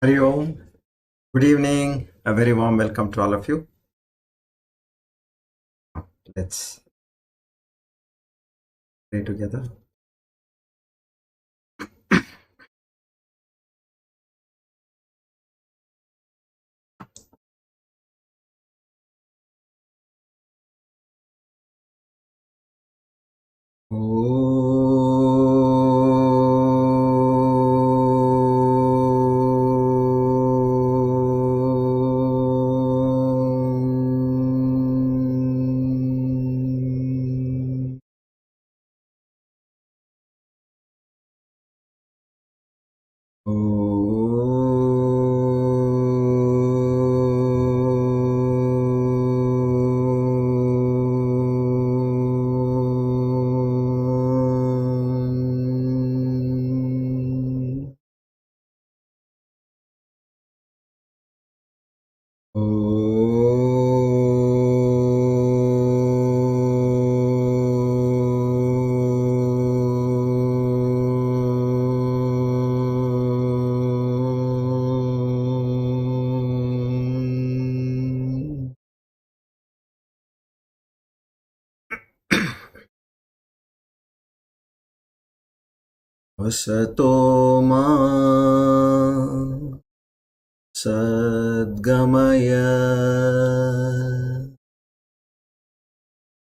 Hari Om. Good evening. A very warm welcome to all of you. Let's pray together. Vasato ma sadgamaya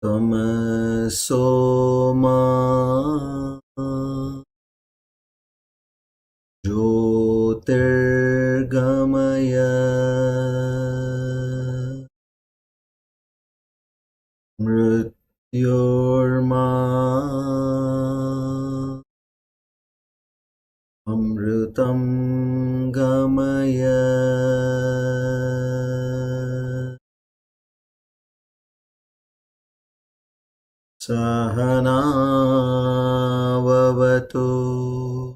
tamaso ma jyotirgamaya mrityorma amritam gamaya sahana vavatu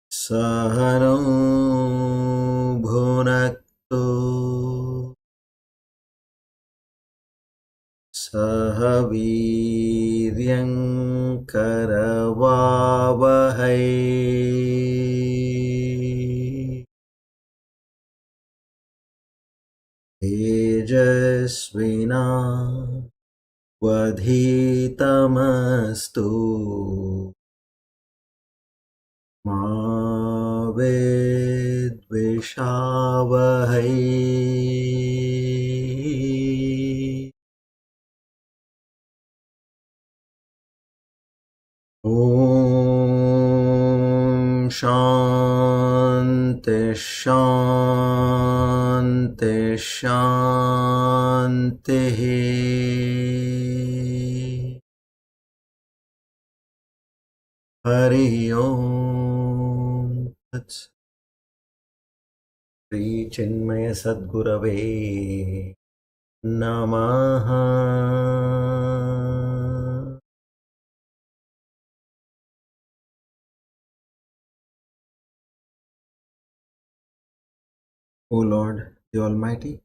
sahano bhunaktu sahaviryankaravavahai tejasvina vadhitamastu ma vidvishavahai. Om Shanti Shanti Shanti Hari Om Tat Sat. Sri Chinmaya Sadgurave Namaha. O Lord, the Almighty,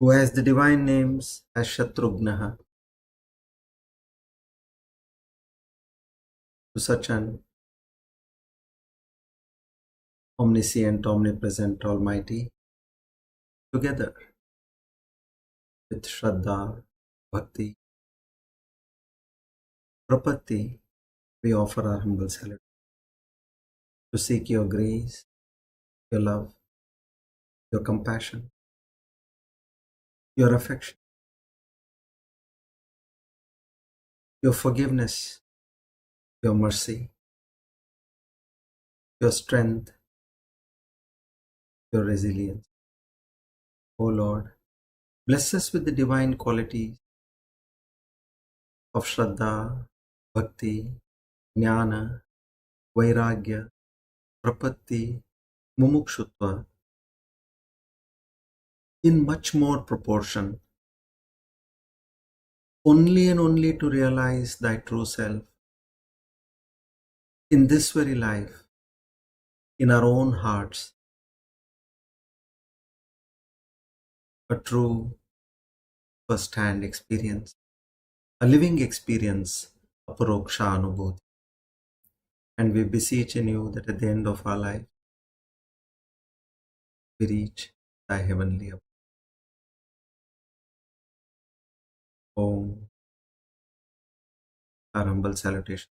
who has the divine names as Shatrugnaha, to such an omniscient, omnipresent, almighty, together with Shraddha, Bhakti, Prapatti, we offer our humble salute to seek your grace, your love, your compassion, your affection, your forgiveness, your mercy, your strength, your resilience. O Lord, bless us with the divine qualities of Shraddha, Bhakti, Jnana, Vairagya, Prapatti, Mumukshutva in much more proportion, only and only to realize thy true self in this very life, in our own hearts, a true first-hand experience, a living experience, a paroksha anubhuti. And we beseech in you that at the end of our life, we reach thy heavenly abode. Om. Our humble salutation.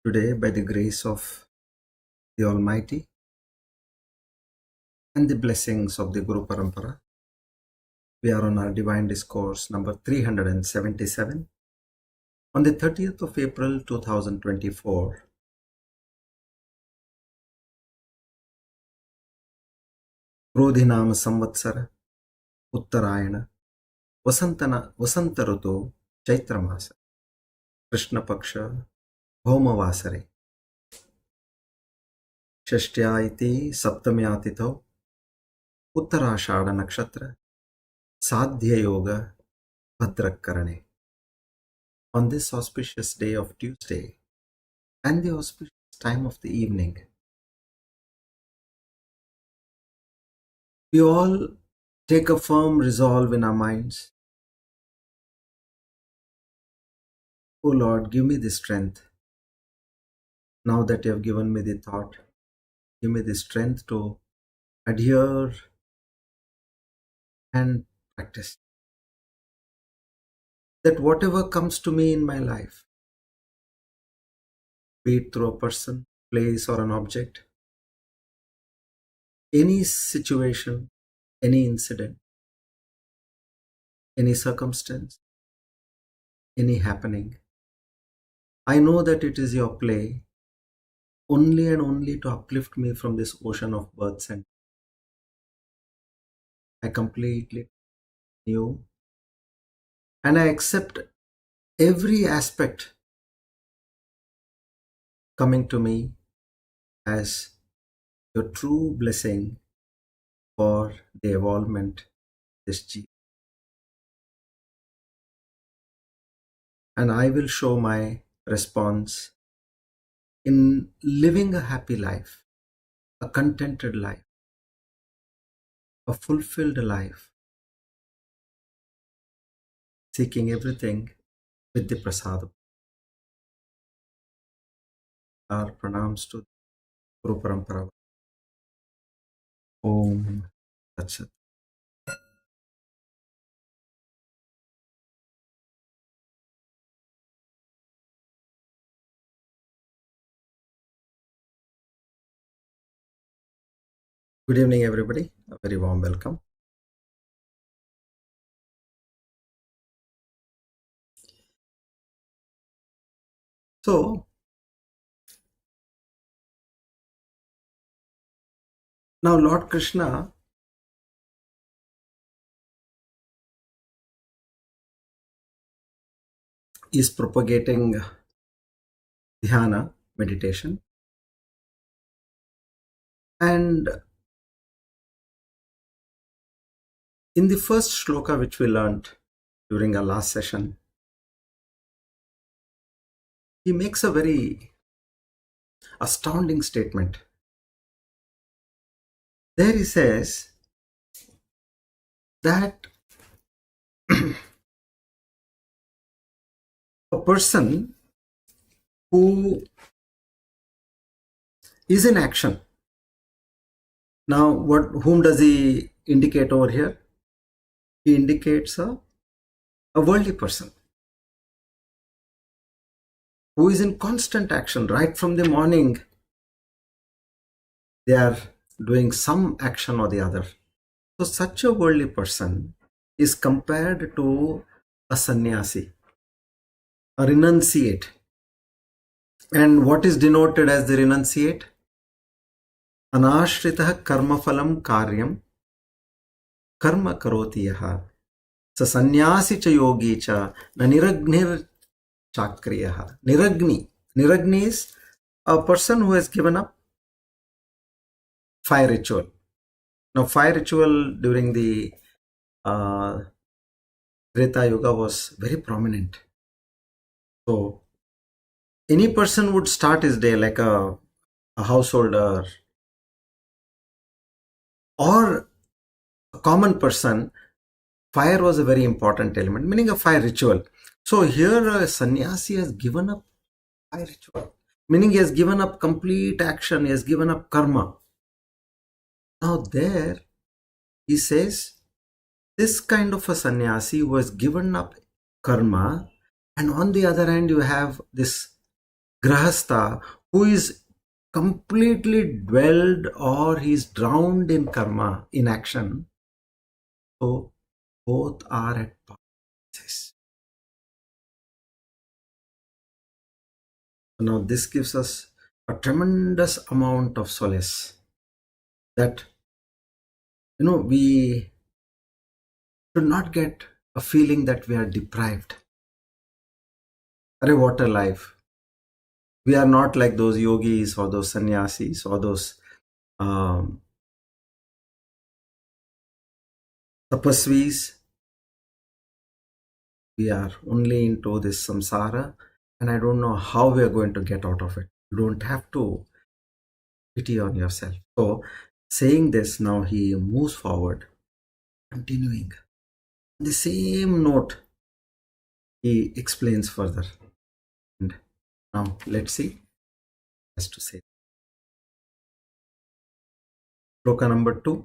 Today, by the grace of the Almighty and the blessings of the Guru Parampara, we are on our Divine Discourse number 377 on the 30th of April 2024. Krodhinam Samvatsara Uttarayana Vasantaruto Chaitramasa Krishna Paksha Bhaumavasare Shashtya iti Saptamyatito Uttarashada Nakshatra Sadhya Yoga Bhadrakarane. On this auspicious day of Tuesday and the auspicious time of the evening, we all take a firm resolve in our minds. O Lord, give me the strength. Now that you have given me the thought, give me the strength to adhere and practice. That whatever comes to me in my life, be it through a person, place, or an object, any situation, any incident, any circumstance, any happening, I know that it is your play only and only to uplift me from this ocean of births, and I completely you and I accept every aspect coming to me as your true blessing for the evolvement of this Jeev. And I will show my response in living a happy life, a contented life, a fulfilled life, seeking everything with the prasad. Our pranams to Guru Parampara. Om Tat Sat. Good evening, everybody. A very warm welcome. So, now Lord Krishna is propagating Dhyana meditation, and in the first shloka which we learned during our last session, he makes a very astounding statement. There he says that a person who is in action. Now, whom does he indicate over here? He indicates a worldly person who is in constant action. Right from the morning, they are doing some action or the other. So such a worldly person is compared to a sannyasi, a renunciate. And what is denoted as the renunciate? Anashritah karma phalam karyam karma karoti yaha sa sanyasi cha yogi cha na niragnir chakriyaha. Niragni is a person who has given up fire ritual. Now, fire ritual during the Treta Yuga was very prominent. So, any person would start his day like a householder or a common person. Fire was a very important element, meaning a fire ritual. So here a sannyasi has given up fire ritual. Meaning he has given up complete action, he has given up karma. Now there he says, this kind of a sannyasi who has given up karma, and on the other hand you have this grahastha who is completely dwelled or he's drowned in karma, in action. So both are at parties. Now this gives us a tremendous amount of solace that we should not get a feeling that we are deprived. Arey, what a life. We are not like those yogis or those sannyasis or those tapasvis. We are only into this samsara, and I don't know how we are going to get out of it. You don't have to pity on yourself. So saying this, now he moves forward, continuing on the same note. He explains further, and now let's see what he has to say. Shloka number 2.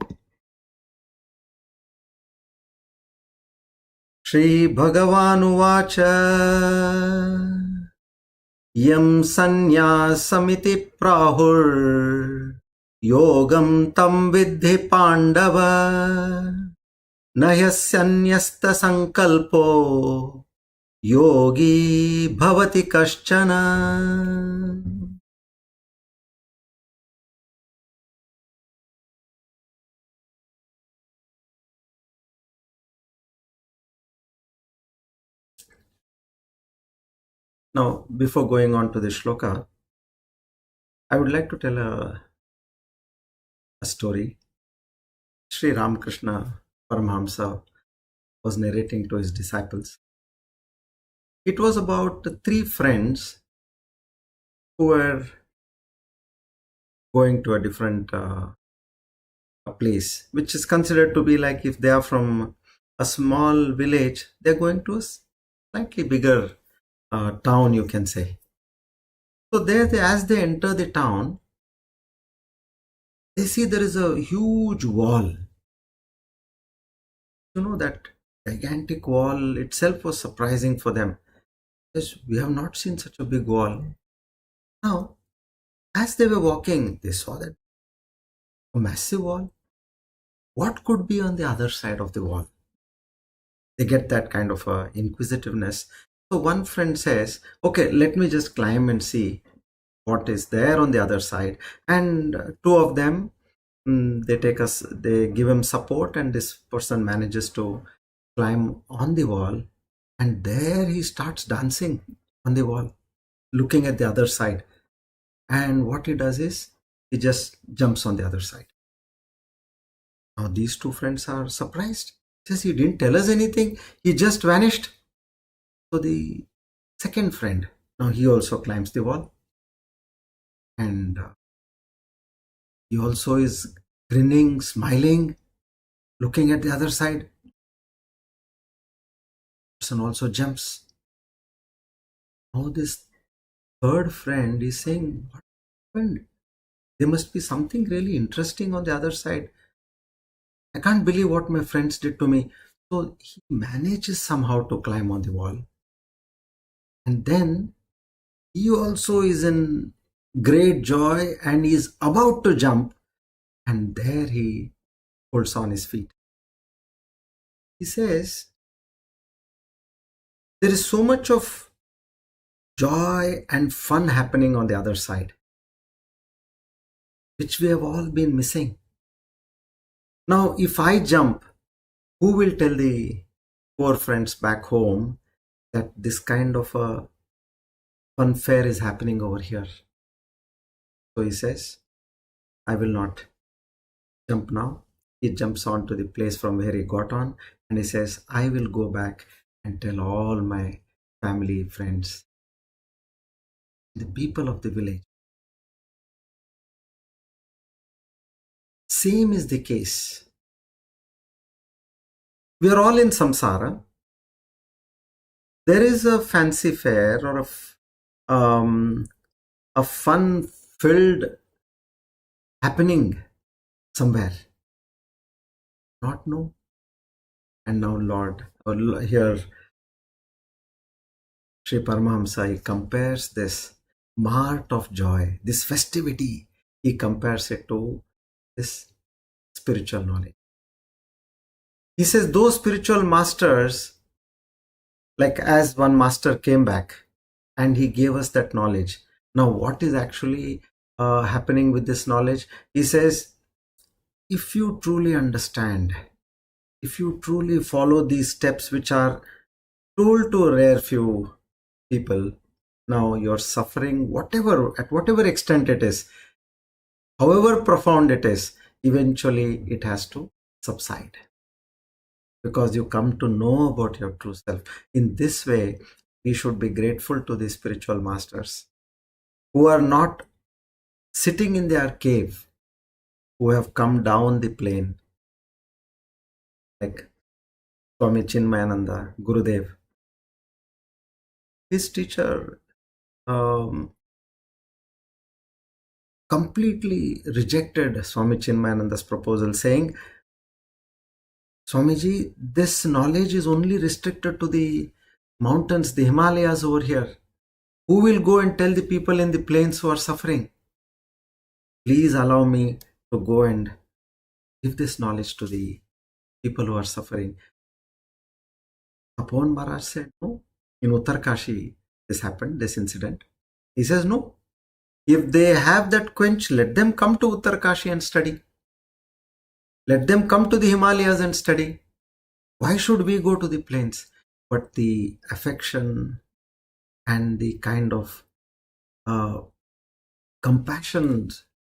Shri Bhagavanuvacha Yam Sanyasamiti Prahur Yogam Tam Vidhi Pandava Nahyasanyasta Sankalpo Yogi Bhavati Kaschana. Now, before going on to the shloka, I would like to tell a story. Sri Ramakrishna Paramahamsa was narrating to his disciples. It was about 3 friends who were going to a different a place, which is considered to be like, if they are from a small village, they're going to a slightly bigger town, you can say. So there, as they enter the town, they see there is a huge wall. That gigantic wall itself was surprising for them. Yes, we have not seen such a big wall. Now, as they were walking, they saw that a massive wall. What could be on the other side of the wall? They get that kind of inquisitiveness. So one friend says, okay, let me just climb and see what is there on the other side. And 2 of them, they give him support, and this person manages to climb on the wall, and there he starts dancing on the wall, looking at the other side. And what he does is, he just jumps on the other side. Now these 2 friends are surprised. He says, he didn't tell us anything, he just vanished. So the second friend, now he also climbs the wall, and he also is grinning, smiling, looking at the other side. Person also jumps. Now this third friend is saying, what happened? There must be something really interesting on the other side. I can't believe what my friends did to me. So he manages somehow to climb on the wall. And then he also is in great joy and is about to jump. And there he holds on his feet. He says, there is so much of joy and fun happening on the other side, which we have all been missing. Now, if I jump, who will tell the poor friends back home that this kind of a fun fair is happening over here? So he says, I will not jump now. He jumps on to the place from where he got on, and he says, I will go back and tell all my family, friends, the people of the village. Same is the case. We are all in samsara. There is a fancy fair or a a fun-filled happening somewhere. Not know. And now Lord, or here Sri Paramahamsa, he compares this mart of joy, this festivity, he compares it to this spiritual knowledge. He says those spiritual masters, like as one master came back and he gave us that knowledge. Now, what is actually happening with this knowledge? He says, if you truly understand, if you truly follow these steps which are told to a rare few people, now your suffering, whatever, at whatever extent it is, however profound it is, eventually it has to subside. Because you come to know about your true self. In this way, we should be grateful to the spiritual masters who are not sitting in their cave, who have come down the plane, like Swami Chinmayananda, Gurudev. His teacher completely rejected Swami Chinmayananda's proposal, saying, Swamiji, this knowledge is only restricted to the mountains, the Himalayas over here. Who will go and tell the people in the plains who are suffering? Please allow me to go and give this knowledge to the people who are suffering. Tapovan Maharaj said, no. In Uttarkashi, this happened, this incident. He says, no. If they have that quench, let them come to Uttarkashi and study. Let them come to the Himalayas and study. Why should we go to the plains? But the affection and the kind of compassion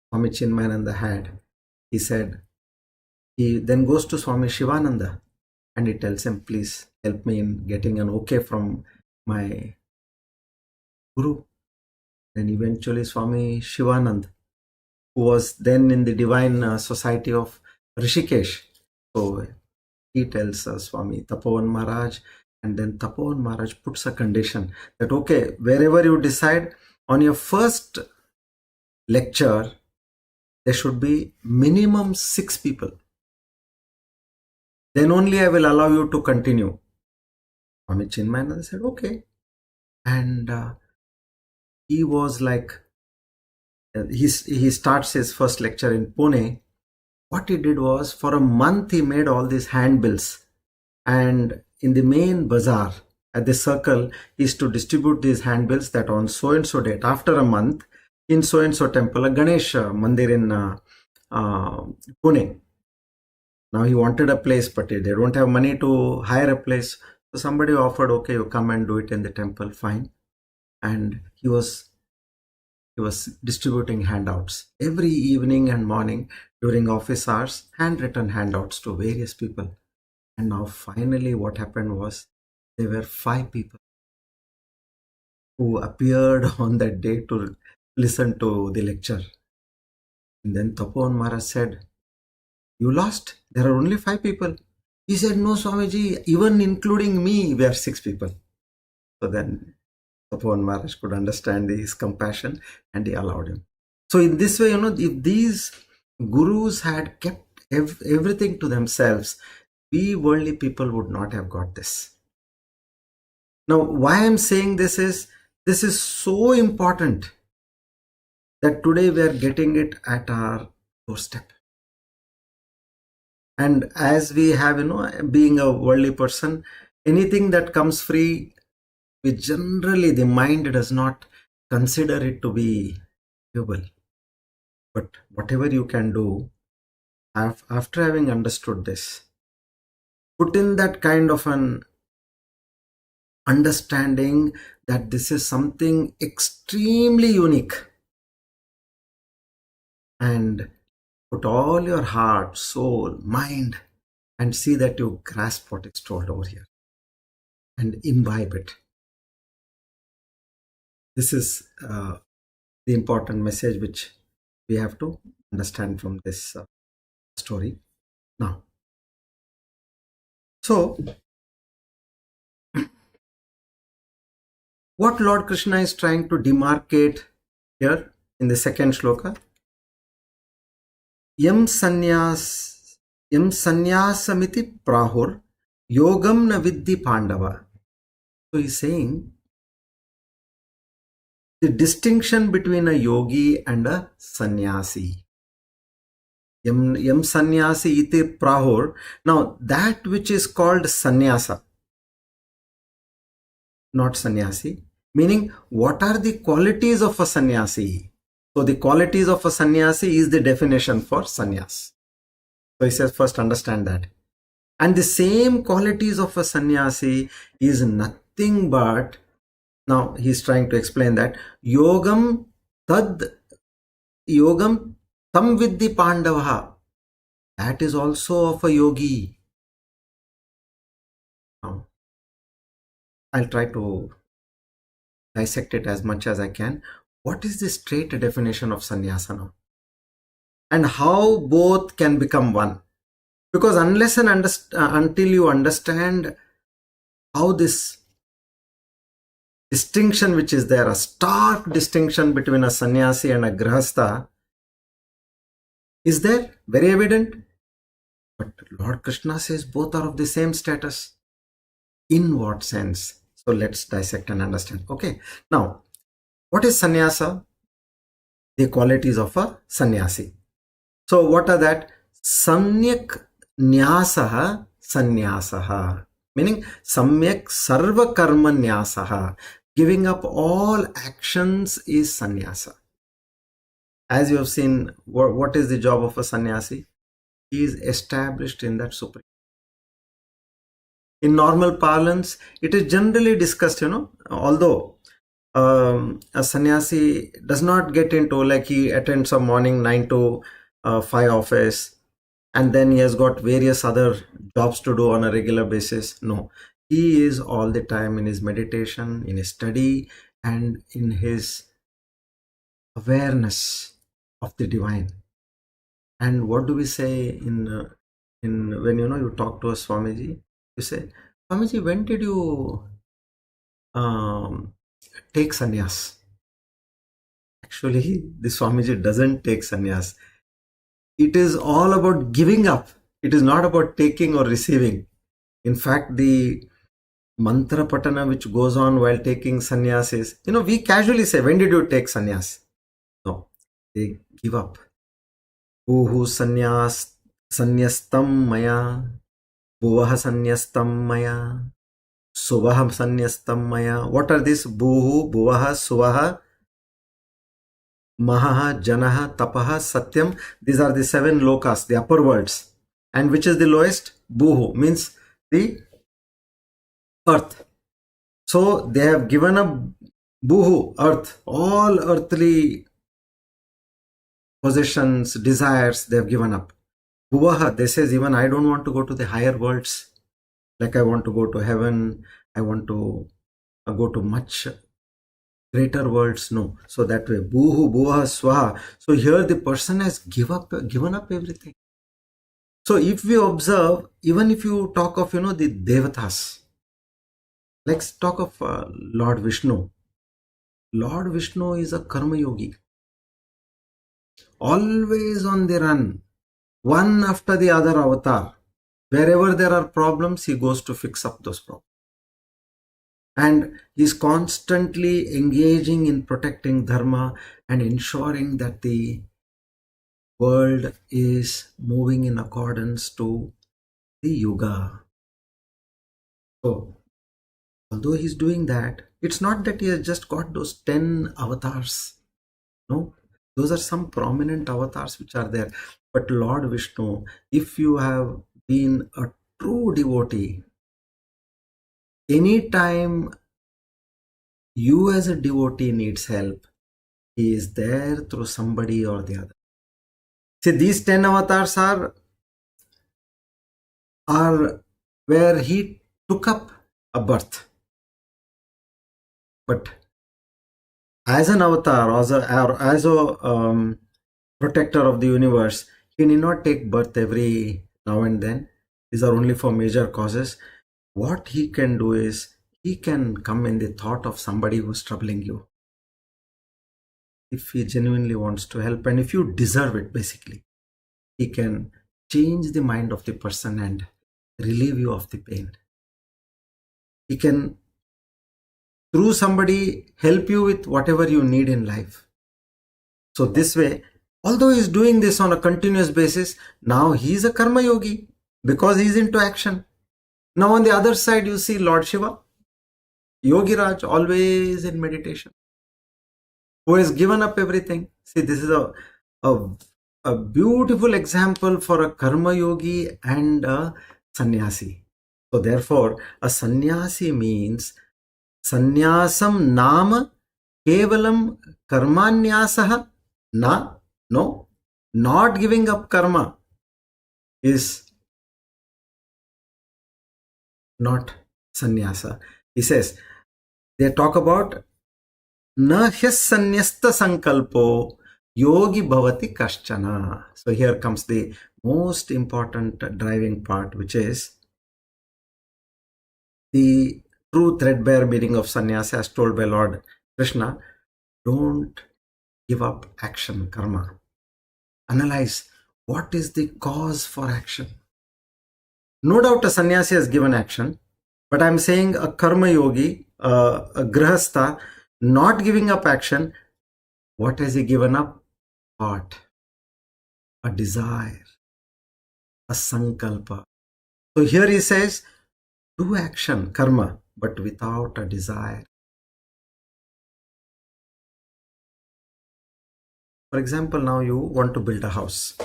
Swami Chinmayananda had, he said, he then goes to Swami Shivananda and he tells him, please help me in getting an okay from my guru. Then eventually Swami Shivananda, who was then in the Divine Society of Rishikesh, so he tells Swami Tapovan Maharaj, and then Tapovan Maharaj puts a condition that, okay, wherever you decide, on your first lecture, there should be minimum 6 people. Then only I will allow you to continue. Swami Chinmayananda said, okay. And he was like, he starts his first lecture in Pune. What he did was, for a month he made all these handbills, and in the main bazaar at the circle, he is to distribute these handbills that on so and so date, after a month, in so and so temple, a Ganesh mandir in Pune. Now he wanted a place, but they don't have money to hire a place. So somebody offered, okay, you come and do it in the temple, fine. And he was distributing handouts every evening and morning during office hours, handwritten handouts to various people. And now finally what happened was, there were 5 people who appeared on that day to listen to the lecture. And then Tapovan Maharaj said, you lost? There are only 5 people. He said, no, Swamiji, even including me, we are 6 people. So then Tapovan Maharaj could understand his compassion and he allowed him. So in this way, if these gurus had kept everything to themselves, we worldly people would not have got this. Now, why I'm saying this is so important that today we are getting it at our doorstep. And as we have, being a worldly person, anything that comes free, we generally, the mind does not consider it to be valuable. But whatever you can do, after having understood this, put in that kind of an understanding that this is something extremely unique, and put all your heart, soul, mind, and see that you grasp what is told over here and imbibe it. This is the important message which we have to understand from this story now. So, what Lord Krishna is trying to demarcate Here in the second shloka, yam sanyasamiti prahur yogam na vidhi pandava. So he's saying the distinction between a yogi and a sannyasi. Yam sannyasi iti prahur. Now that which is called sannyasa, not sannyasi, meaning what are the qualities of a sannyasi? So the qualities of a sannyasi is the definition for sannyas. So he says first understand that. And the same qualities of a sannyasi is nothing but, now he's trying to explain that yogam tam vidhi pandavaha. That is also of a yogi. Now, I'll try to dissect it as much as I can. What is the straight definition of sannyasa now? And how both can become one? Because unless and until you understand how this distinction which is there, a stark distinction between a sannyasi and a gruhastha, is there, very evident. But Lord Krishna says both are of the same status. In what sense? So let's dissect and understand. Okay. Now, what is sannyasa? The qualities of a sannyasi. So what are that? Samyak nyasaha sannyasaha. Meaning samyak sarva karma nyasaha. Giving up all actions is sannyasa. As you have seen, what is the job of a sannyasi? He is established in that supreme. In normal parlance, it is generally discussed, although a sannyasi does not get into, like, he attends a morning 9 to 5 office and then he has got various other jobs to do on a regular basis. No, he is all the time in his meditation, in his study, and in his awareness of the divine. And what do we say in when you talk to a Swamiji? You say, Swamiji, when did you take sannyas? Actually, the Swamiji doesn't take sannyas. It is all about giving up. It is not about taking or receiving. In fact, the mantra patana which goes on while taking sannyas is, we casually say, when did you take sannyas? No, they give up. Buhu sanyastam maya, bhuvaha sanyastam maya, suvaha sanyastam maya. What are these? Buhu, bhuvaha, suvaha, mahaha, janaha, tapaha, satyam. These are the 7 lokas, the upper worlds. And which is the lowest? Buhu, means the earth. So they have given up buhu, earth, all earthly possessions, desires, they have given up. Bhuvaha, they says, even I don't want to go to the higher worlds. Like I want to go to heaven, I want to go to much greater worlds. No. So that way, Buhu, Bhuvaha, Swaha. So here the person has given up everything. So if we observe, even if you talk of, the Devatas, let's talk of Lord Vishnu. Lord Vishnu is a Karma Yogi. Always on the run. One after the other avatar. Wherever there are problems, he goes to fix up those problems. And he's constantly engaging in protecting dharma and ensuring that the world is moving in accordance to the yuga. So, although he's doing that, it's not that he has just got those 10 avatars. No, those are some prominent avatars which are there. But Lord Vishnu, if you have been a true devotee, anytime you as a devotee needs help, he is there through somebody or the other. See, these 10 avatars are where he took up a birth. But as an avatar or as a protector of the universe, he need not take birth every now and then. These are only for major causes. What he can do is, he can come in the thought of somebody who's troubling you. if he genuinely wants to help, and if you deserve it, basically, he can change the mind of the person and relieve you of the pain. He can, through somebody, help you with whatever you need in life. So this way, although he's doing this on a continuous basis, now he's a Karma Yogi because he's into action. Now on the other side, you see Lord Shiva, Yogi Raj, always in meditation, who has given up everything. See, this is a beautiful example for a Karma Yogi and a Sanyasi. So therefore, a Sanyasi means Sanyasam Nama Kevalam Karmanyasah Na. No, not giving up karma is not sannyasa. He says, they talk about na hyas sanyasta sankalpo yogi bhavati kaschana. So here comes the most important driving part, which is the true threadbare meaning of sannyasa as told by Lord Krishna. Don't give up action, karma. Analyze what is the cause for action. No doubt a sannyasi has given action, but I'm saying a karma yogi, a gruhastha, not giving up action. What has he given up? Thought, a desire, a sankalpa. So here he says, do action, karma, but without a desire. For example, now you want to build a house.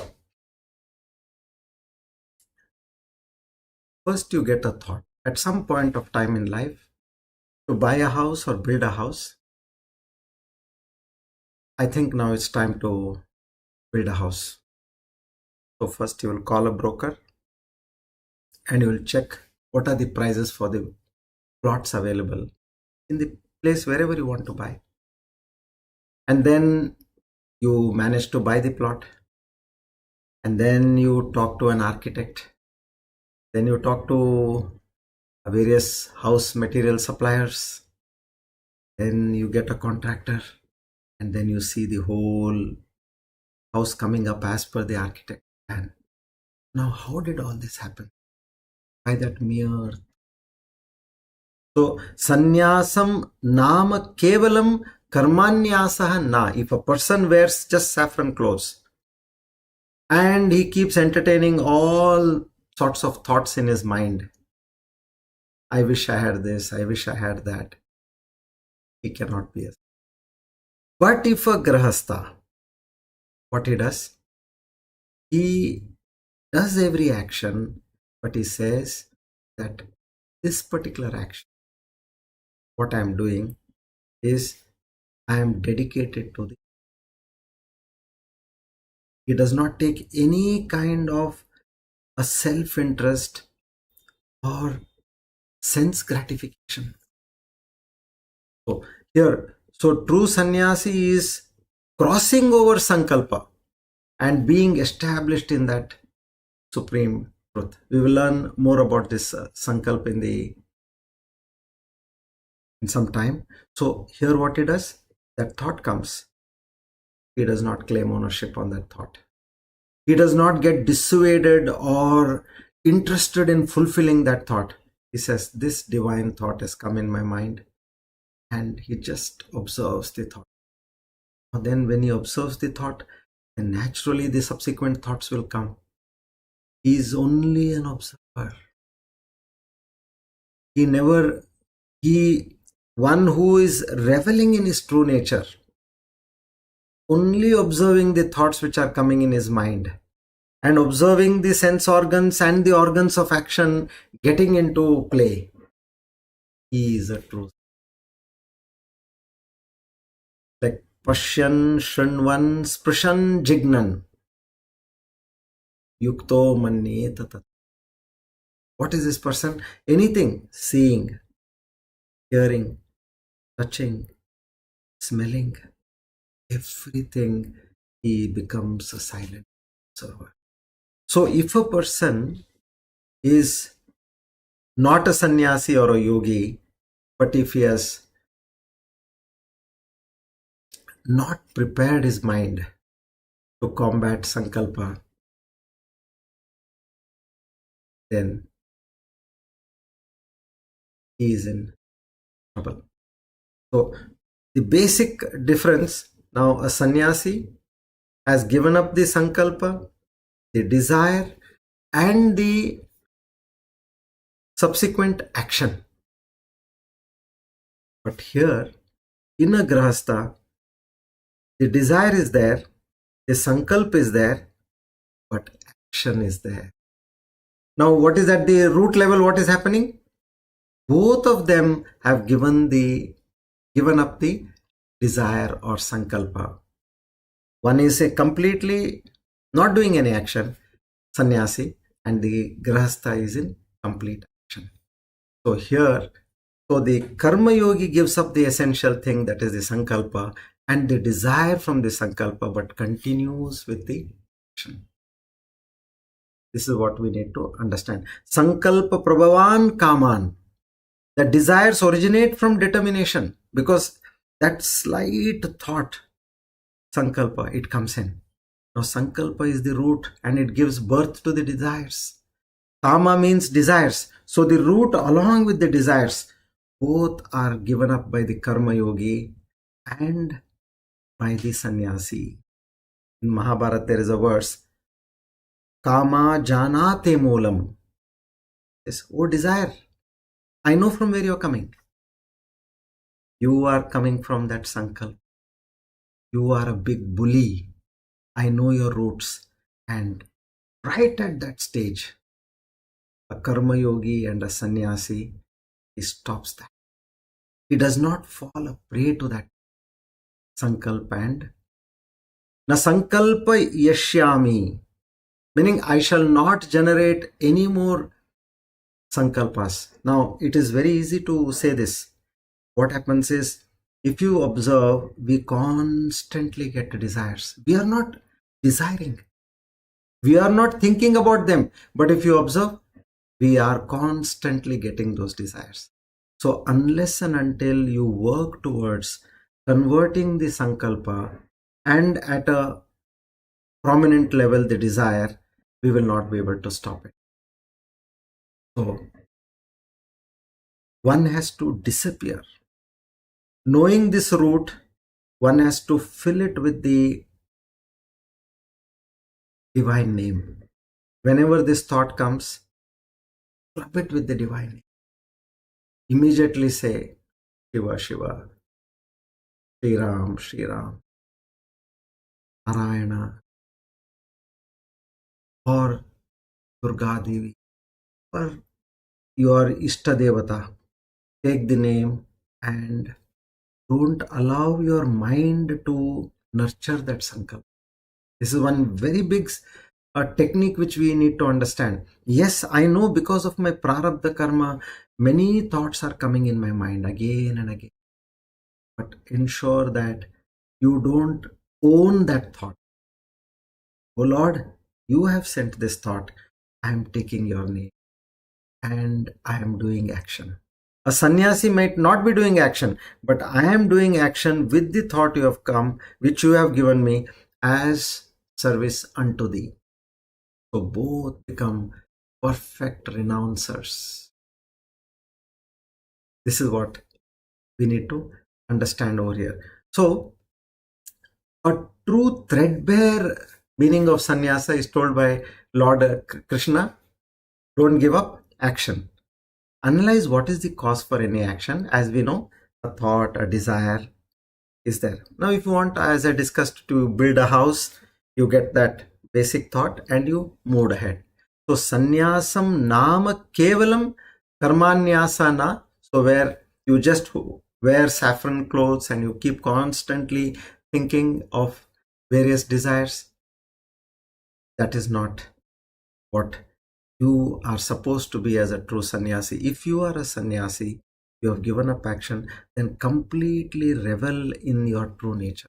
First, you get a thought at some point of time in life to buy a house or build a house. I think now it's time to build a house. So first you will call a broker and you will check what are the prices for the plots available in the place wherever you want to buy. And then you manage to buy the plot. And then you talk to an architect. Then you talk to various house material suppliers. Then you get a contractor. And then you see the whole house coming up as per the architect plan. Now, how did all this happen? By that mere. So, sannyasam nama kevalam karmanyasah na. If a person wears just saffron clothes and he keeps entertaining all sorts of thoughts in his mind, I wish I had this, I wish I had that, he cannot be a. But if a grahastha, what he does every action, but he says that this particular action, what I am doing is I am dedicated to this. He does not take any kind of a self-interest or sense gratification. So here, so true sannyasi is crossing over sankalpa and being established in that supreme truth. We will learn more about this sankalpa in some time. So here what he does, that thought comes. He does not claim ownership on that thought. He does not get dissuaded or interested in fulfilling that thought. He says, this divine thought has come in my mind, and he just observes the thought. Then when he observes the thought, then naturally the subsequent thoughts will come. He is only an observer. One who is reveling in his true nature, only observing the thoughts which are coming in his mind and observing the sense organs and the organs of action getting into play. He is a truth. Like Pashyan, Shrinvan, Sprishan, Jignan. Yukto Manye Tatat. What is this person? Anything. Seeing, hearing, touching, smelling, everything, he becomes a silent observer. So if a person is not a sannyasi or a yogi, but if he has not prepared his mind to combat Sankalpa, then he is in trouble. So the basic difference, now a sannyasi has given up the Sankalpa, the desire, and the subsequent action. But here, in a grahastha, the desire is there, the sankalpa is there, but action is there. Now, what is at the root level? What is happening? Both of them have given up the desire or sankalpa. One is a completely not doing any action, sannyasi, and the grahastha is in complete action. So here, the Karma Yogi gives up the essential thing, that is the Sankalpa, and the desire from the Sankalpa, but continues with the action. This is what we need to understand. Sankalpa Prabhavan Kaman. The desires originate from determination, because that slight thought, Sankalpa, it comes in. Now Sankalpa is the root and it gives birth to the desires. Kama means desires. So the root along with the desires, both are given up by the Karma Yogi and by the Sanyasi. In Mahabharata there is a verse, Kama janate moolam. Yes, oh desire, I know from where you are coming. You are coming from that Sankalpa. You are a big bully. I know your roots. And right at that stage, a Karma Yogi and a Sanyasi, he stops that. He does not fall a prey to that Sankalpa and Na Sankalpa Yashyami, meaning I shall not generate any more Sankalpas. Now, it is very easy to say this. What happens is, if you observe, we constantly get desires. We are not desiring. We are not thinking about them. But if you observe, we are constantly getting those desires. So unless and until you work towards converting the Sankalpa and at a prominent level the desire, we will not be able to stop it. So one has to disappear. Knowing this root, one has to fill it with the divine name. Whenever this thought comes, club it with the divine name. Immediately say, Shiva, Shiva, Sri Ram, Sri Ram, Narayana, or Durga Devi, or your Ishta Devata. Take the name and don't allow your mind to nurture that sankalpa. This is one very big technique which we need to understand. Yes, I know because of my prarabdha karma, many thoughts are coming in my mind again and again. But ensure that you don't own that thought. Oh Lord, you have sent this thought. I am taking your name and I am doing action. A sannyasi might not be doing action, but I am doing action with the thought you have come, which you have given me as service unto thee. So both become perfect renouncers. This is what we need to understand over here. So a true threadbare meaning of sannyasa is told by Lord Krishna. Don't give up action. Analyze what is the cause for any action. As we know, a thought, a desire is there. Now, if you want, as I discussed, to build a house, you get that basic thought and you moved ahead. So, sannyasam nama kevalam karmanyasana. So, where you just wear saffron clothes and you keep constantly thinking of various desires, that is not what you are supposed to be as a true sannyasi. If you are a sannyasi, you have given up action, then completely revel in your true nature.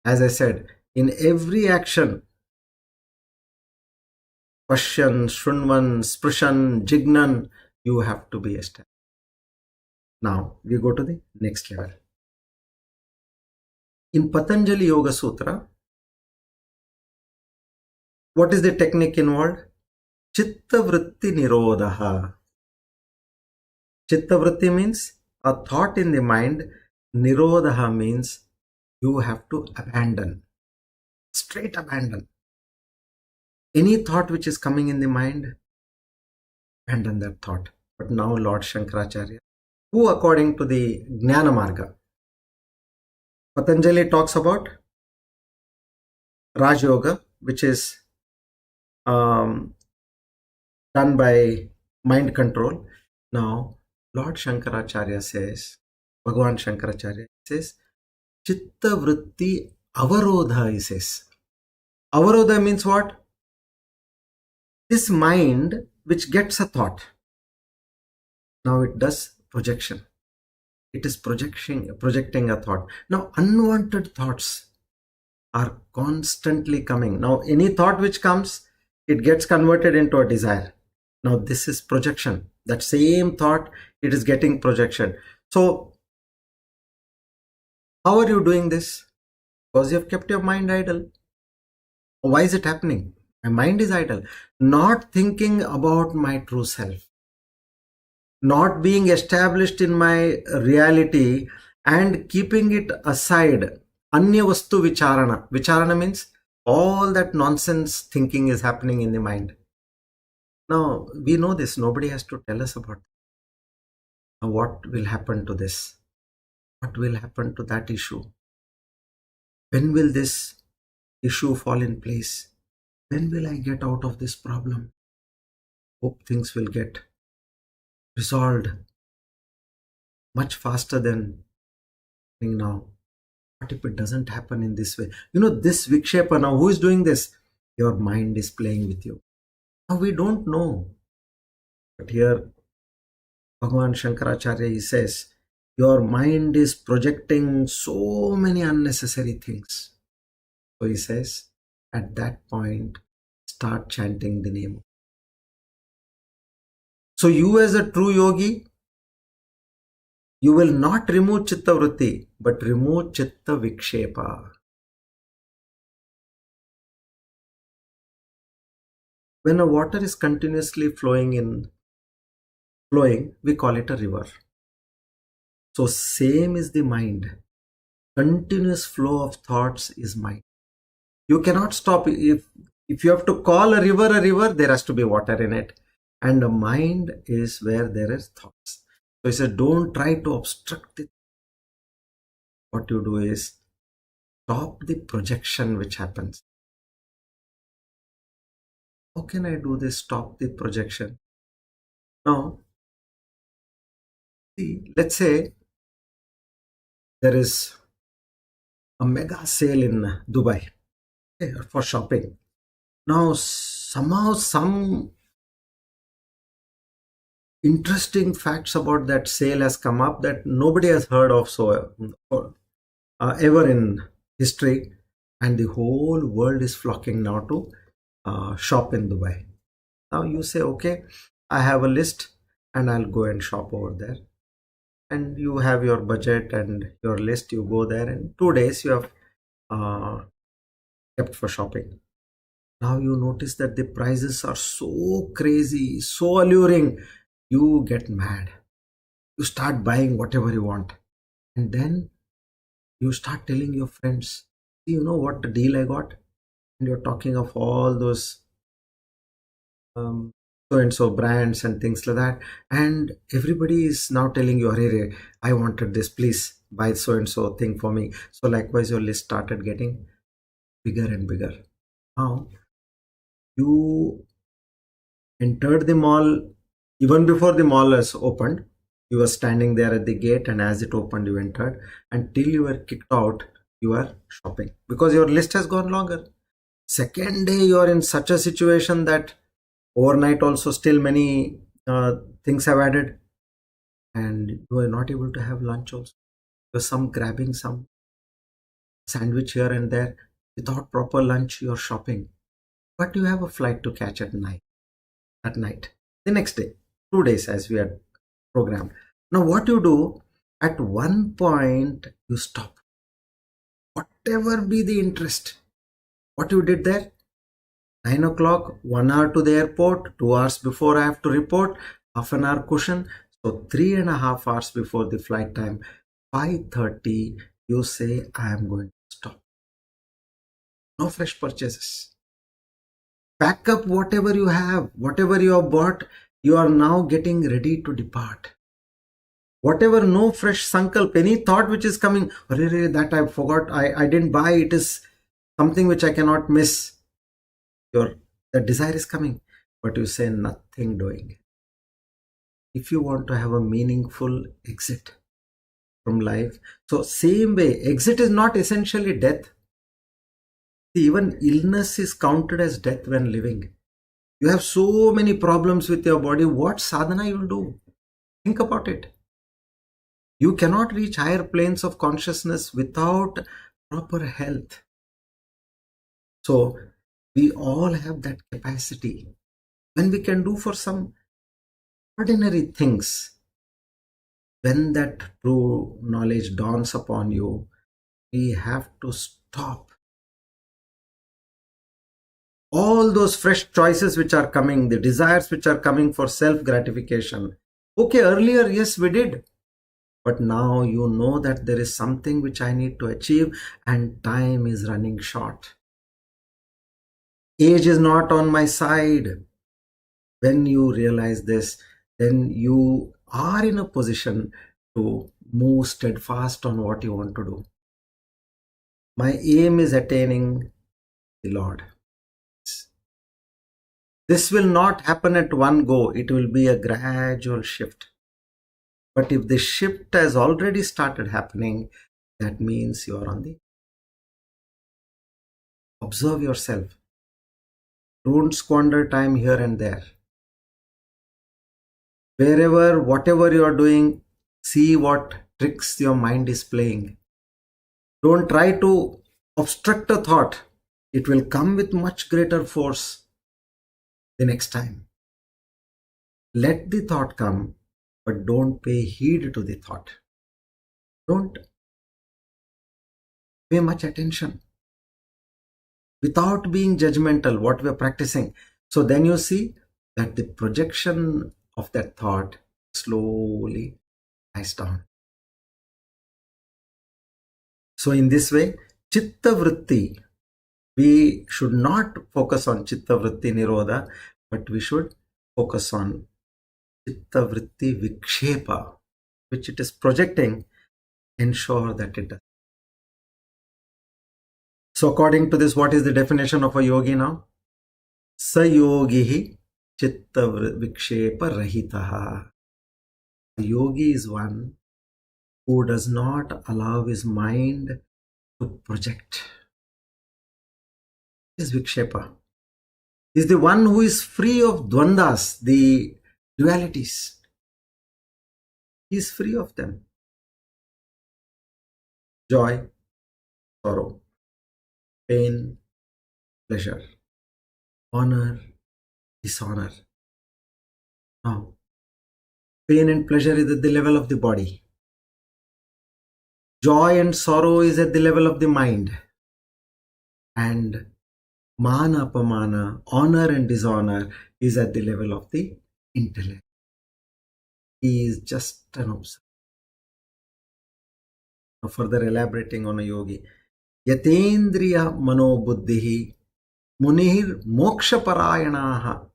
As I said, in every action, Pashyan, Shrunvan, Sprishan, Jignan, you have to be established. Now, we go to the next level. In Patanjali Yoga Sutra, what is the technique involved? Chitta vritti nirodha. Chitta vritti means a thought in the mind. Nirodha means you have to abandon, straight abandon. Any thought which is coming in the mind, abandon that thought. But now Lord Shankaracharya, who according to the Jnana Marga, Patanjali talks about Raj Yoga, which is done by mind control. Now, Lord Shankaracharya says, Bhagavan Shankaracharya says, Chitta vritti avarodha, he says. Avarodha means what? This mind which gets a thought, now it does projection. It is projecting a thought. Now, unwanted thoughts are constantly coming. Now, any thought which comes, it gets converted into a desire. Now, this is projection. That same thought, it is getting projection. So, how are you doing this? Because you have kept your mind idle. Why is it happening? My mind is idle. Not thinking about my true self. Not being established in my reality and keeping it aside. Anya vastu vicharana. Vicharana means all that nonsense thinking is happening in the mind. Now, we know this. Nobody has to tell us about what will happen to this. What will happen to that issue? When will this issue fall in place? When will I get out of this problem? Hope things will get resolved much faster than now. What if it doesn't happen in this way? You know, this Vikshepa now, who is doing this? Your mind is playing with you. Now we don't know. But here, Bhagavan Shankaracharya, he says, your mind is projecting so many unnecessary things. So he says, at that point, start chanting the name. So you as a true yogi, you will not remove chitta vritti, but remove chitta vikshepa. When a water is continuously flowing, we call it a river. So same is the mind. Continuous flow of thoughts is mind. You cannot stop. If you have to call a river, there has to be water in it. And the mind is where there is thoughts. So he said, don't try to obstruct it. What you do is stop the projection which happens. How can I do this? Stop the projection. Now, see, let's say there is a mega sale in Dubai for shopping. Now, somehow some interesting facts about that sale has come up that nobody has heard of ever in history, and the whole world is flocking now to shop in Dubai. Now you say, okay, I have a list and I'll go and shop over there. And you have your budget and your list, you go there, and 2 days you have kept for shopping. Now you notice that the prices are so crazy, so alluring, you get mad. You start buying whatever you want. And then you start telling your friends, you know what the deal I got? And you're talking of all those so-and-so brands and things like that. And everybody is now telling you, hey, I wanted this, please buy so-and-so thing for me. So likewise, your list started getting bigger and bigger. Now, you entered the mall. Even before the mall has opened, you were standing there at the gate, and as it opened, you entered. Until you were kicked out, you were shopping because your list has gone longer. Second day, you are in such a situation that overnight also still many things have added, and you are not able to have lunch also. There's some grabbing some sandwich here and there. Without proper lunch, you're shopping. But you have a flight to catch at night. The next day. 2 days as we had programmed. Now what you do, at one point you stop. Whatever be the interest, what you did there, 9 o'clock, 1 hour to the airport, 2 hours before I have to report, half an hour cushion. So 3.5 hours before the flight time, 5:30, you say, I am going to stop. No fresh purchases. Pack up whatever you have, whatever you have bought, you are now getting ready to depart. Whatever, no fresh sankalp, any thought which is coming, that I forgot, I didn't buy, it is something which I cannot miss. The desire is coming, but you say nothing doing. If you want to have a meaningful exit from life, so same way, exit is not essentially death. Even illness is counted as death when living. You have so many problems with your body, what sadhana you will do? Think about it. You cannot reach higher planes of consciousness without proper health. So we all have that capacity. When we can do for some ordinary things, when that true knowledge dawns upon you, we have to stop all those fresh choices which are coming, the desires which are coming for self-gratification. Okay, earlier, yes, we did. But now you know that there is something which I need to achieve and time is running short. Age is not on my side. When you realize this, then you are in a position to move steadfast on what you want to do. My aim is attaining the Lord. This will not happen at one go. It will be a gradual shift. But if the shift has already started happening, that means you are on the... Observe yourself. Don't squander time here and there. Wherever, whatever you are doing, see what tricks your mind is playing. Don't try to obstruct a thought. It will come with much greater force the next time. Let the thought come, but don't pay heed to the thought. Don't pay much attention without being judgmental, what we are practicing. So then you see that the projection of that thought slowly dies down. So in this way, chitta vritti, we should not focus on chitta vritti nirodha, but we should focus on chitta vritti vikshepa, which it is projecting. Ensure that it does. So according to this, what is the definition of a yogi now? Sayogihi chitta vikshepa rahitaha. A yogi is one who does not allow his mind to project. Is vikshepa. Is the one who is free of dvandas, the dualities. He is free of them. Joy, sorrow, pain, pleasure, honor, dishonor. Now, pain and pleasure is at the level of the body. Joy and sorrow is at the level of the mind. And mana, apamana, honor and dishonor is at the level of the intellect. He is just an observer. Now further elaborating on a yogi. Yatendriya mano buddhihi munihir moksha parayanaha.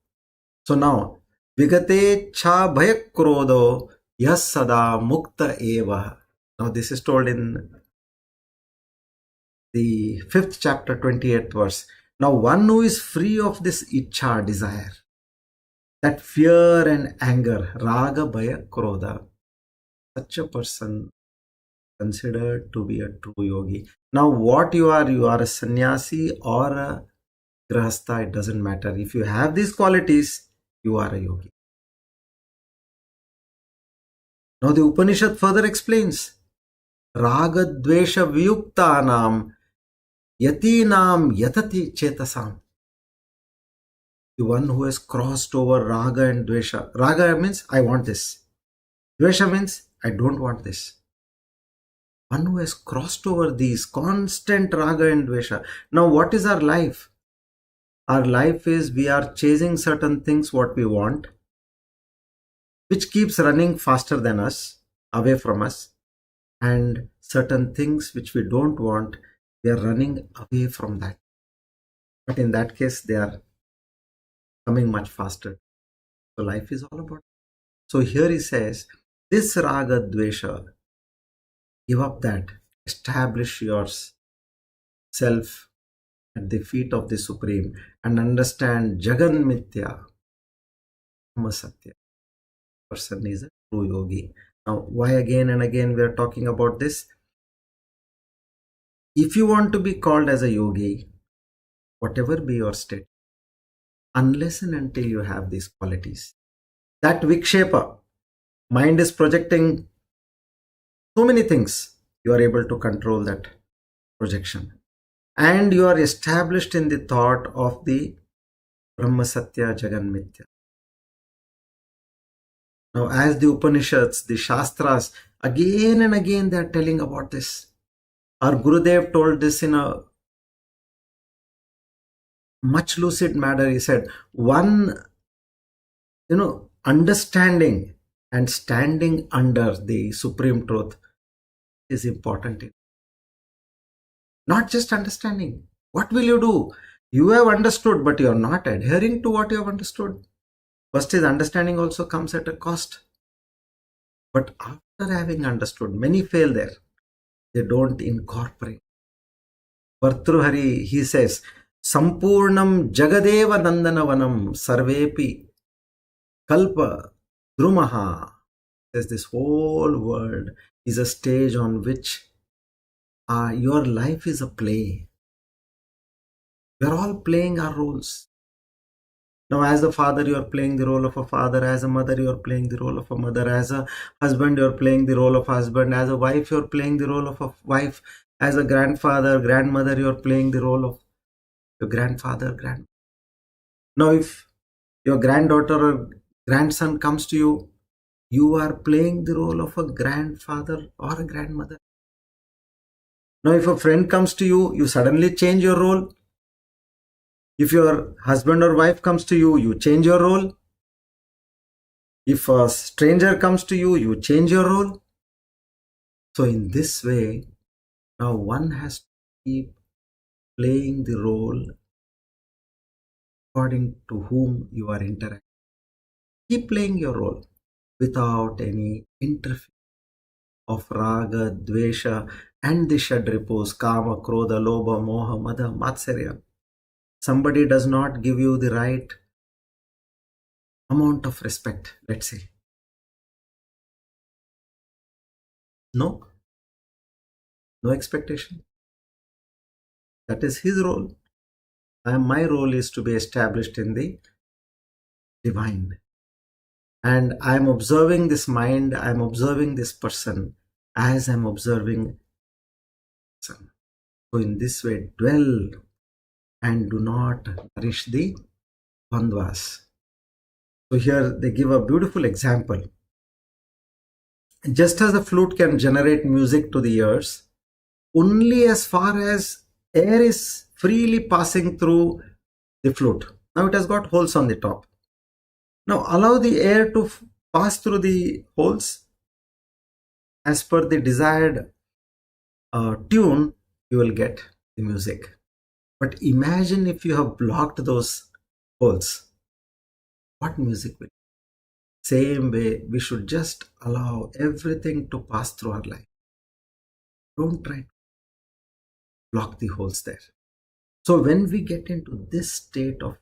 So now, vigate cha bhayak krodo yas sada mukta eva. Now this is told in the 5th chapter, 28th verse. Now one who is free of this ichcha, desire, that fear and anger, raga, bhaya, krodha, such a person considered to be a true yogi. Now what you are a sannyasi or a gruhastha, it doesn't matter. If you have these qualities, you are a yogi. Now the Upanishad further explains, raga dvesha viyuktanam yatinam yatati chetasam. The one who has crossed over raga and dvesha. Raga means I want this. Dvesha means I don't want this. one who has crossed over these constant raga and dvesha. Now, what is our life? Our life is we are chasing certain things what we want, which keeps running faster than us, away from us, and certain things which we don't want, we are running away from that. But in that case, they are coming much faster. So life is all about. So here he says, this raga dvesha, give up that, establish yourself at the feet of the Supreme and understand Jagan Mithya, Brahma Satya. Person is a true yogi. Now, why again and again we are talking about this? If you want to be called as a yogi, whatever be your state, unless and until you have these qualities, that vikshepa, mind is projecting so many things, you are able to control that projection. And you are established in the thought of the Brahma Satya Jagan Mithya. Now, as the Upanishads, the Shastras, again and again they are telling about this. Our Gurudev told this in a much lucid manner. He said, one, understanding and standing under the supreme truth is important. Not just understanding. What will you do? You have understood, but you are not adhering to what you have understood. First is understanding also comes at a cost. But after having understood, many fail there. They don't incorporate. Bhartruhari, he says, Sampurnam Jagadeva Nandanavanam Sarvepi Kalpa Drumaha. Says this whole world is a stage on which your life is a play. We are all playing our roles. Now, as a father, you are playing the role of a father. As a mother, you are playing the role of a mother. As a husband, you are playing the role of a husband. As a wife, you are playing the role of a wife. As a grandfather, grandmother, you are playing the role of your grandfather, grandmother. Now, if your granddaughter or grandson comes to you, you are playing the role of a grandfather or a grandmother. Now, if a friend comes to you, you suddenly change your role. If your husband or wife comes to you, you change your role. If a stranger comes to you, you change your role. So in this way, now one has to keep playing the role according to whom you are interacting. Keep playing your role without any interference of raga, dvesha, and the shadripos, kama, krodha, lobha, moha, madha, matsarya. Somebody does not give you the right amount of respect, let's say. No expectation. That is his role. My role is to be established in the divine. And I am observing this mind, I am observing this person as I am observing sun. So in this way, dwell and do not nourish the bandhas. So here they give a beautiful example. Just as a flute can generate music to the ears, only as far as air is freely passing through the flute. Now it has got holes on the top. Now allow the air to pass through the holes as per the desired tune, you will get the music. But imagine if you have blocked those holes, what music will? Same way, we should just allow everything to pass through our life. Don't try to block the holes there. So when we get into this state of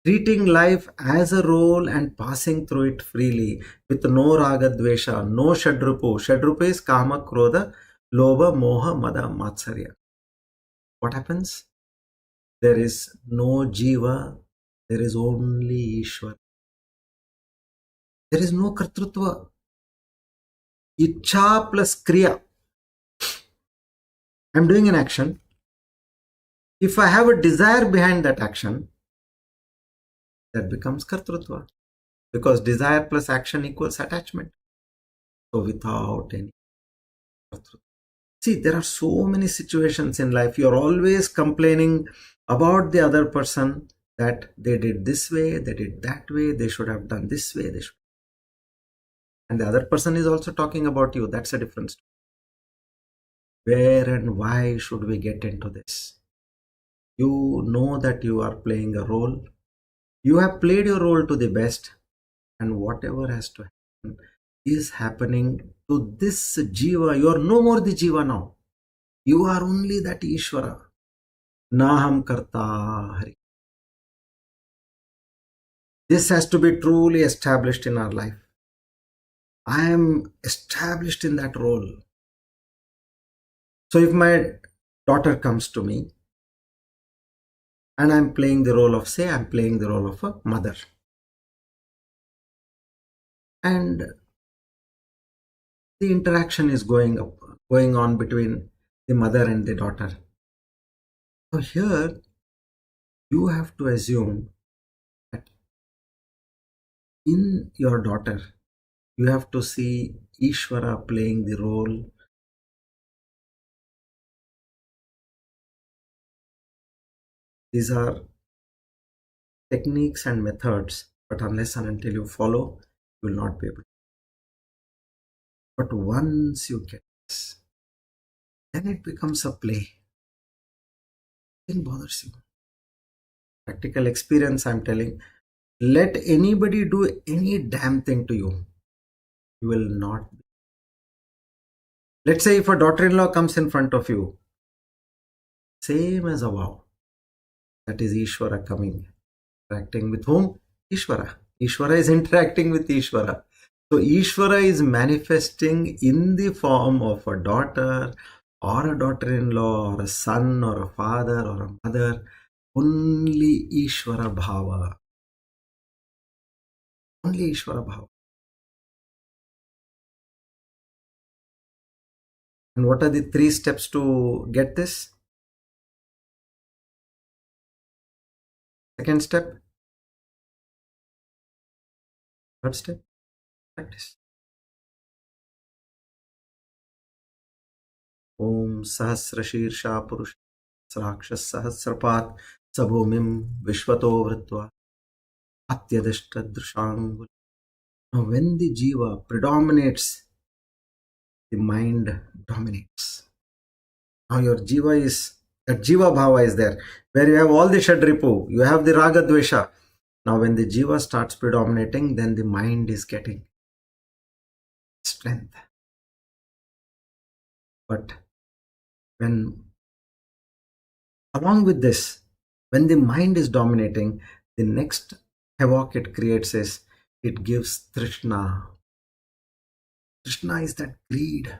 treating life as a role and passing through it freely with no raga dvesha, no shadrupu. Shadrupu is kama, krodha, lobha, moha, mada, matsarya. What happens? There is no jiva, there is only Ishwar. There is no kartrutva. Ichha plus kriya. I am doing an action. If I have a desire behind that action, that becomes kartrutva. Because desire plus action equals attachment. So without any. See, there are so many situations in life. You're always complaining about the other person that they did this way, they did that way, they should have done this way, they should. And the other person is also talking about you. That's a difference. Where and why should we get into this? You know that you are playing a role. You have played your role to the best, and whatever has to happen is happening to this Jiva. You are no more the Jiva now. You are only that Ishvara. Naham karta hari. This has to be truly established in our life. I am established in that role. So if my daughter comes to me and I'm playing the role of, say, I'm playing the role of a mother. And the interaction is going on between the mother and the daughter. So here you have to assume that in your daughter, you have to see Ishvara playing the role. These are techniques and methods, but unless and until you follow, you will not be able to. But once you get this, then it becomes a play. Nothing bothers you. Practical experience, I'm telling. Let anybody do any damn thing to you. You will not be. Let's say if a daughter-in-law comes in front of you, same as a vow. That is Ishvara coming. Interacting with whom? Ishvara. Ishvara is interacting with Ishvara. So Ishvara is manifesting in the form of a daughter or a daughter-in-law or a son or a father or a mother. Only Ishvara Bhava. Only Ishvara Bhava. And what are the 3 steps to get this? Second step. Third step. Practice. Om Sahasrashirsha Purush Rakshas Sahasrapat Sabhumim Vishwato Vritva Atyadishta Drushangul. Now when the Jiva predominates, the mind dominates. Now your Jiva is, that Jiva Bhava is there, where you have all the Shadripu, you have the Raga Dvesha. Now when the Jiva starts predominating, then the mind is getting strength. But when, along with this, when the mind is dominating, the next havoc it creates is, it gives Trishna. Trishna is that greed.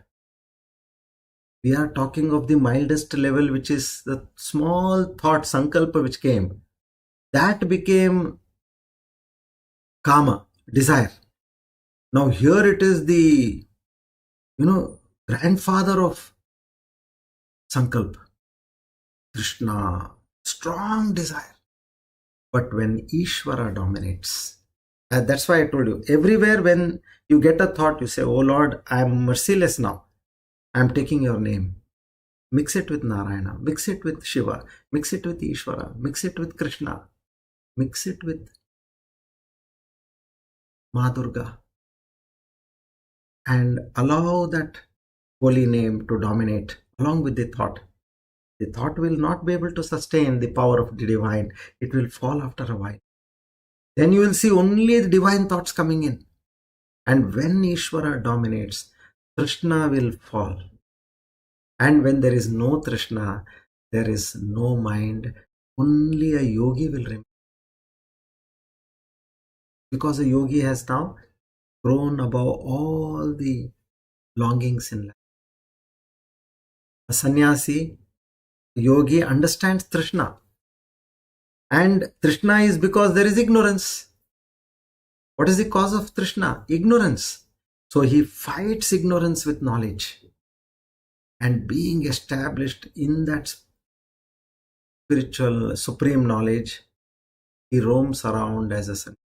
We are talking of the mildest level, which is the small thought, Sankalpa, which came. That became Kama, desire. Now here it is the, grandfather of Sankalpa. Krishna, strong desire. But when Ishvara dominates, that's why I told you, everywhere when you get a thought, you say, oh Lord, I am merciless now. I am taking your name. Mix it with Narayana, mix it with Shiva, mix it with Ishvara, mix it with Krishna, mix it with Ma Durga, and allow that holy name to dominate along with the thought. The thought will not be able to sustain the power of the divine. It will fall after a while. Then you will see only the divine thoughts coming in. And when Ishvara dominates, Krishna will fall. And when there is no Krishna, there is no mind. Only a yogi will remain. Because a yogi has now grown above all the longings in life. A sannyasi, yogi understands Trishna. And Trishna is because there is ignorance. What is the cause of Trishna? Ignorance. So he fights ignorance with knowledge. And being established in that spiritual supreme knowledge, he roams around as a sannyasi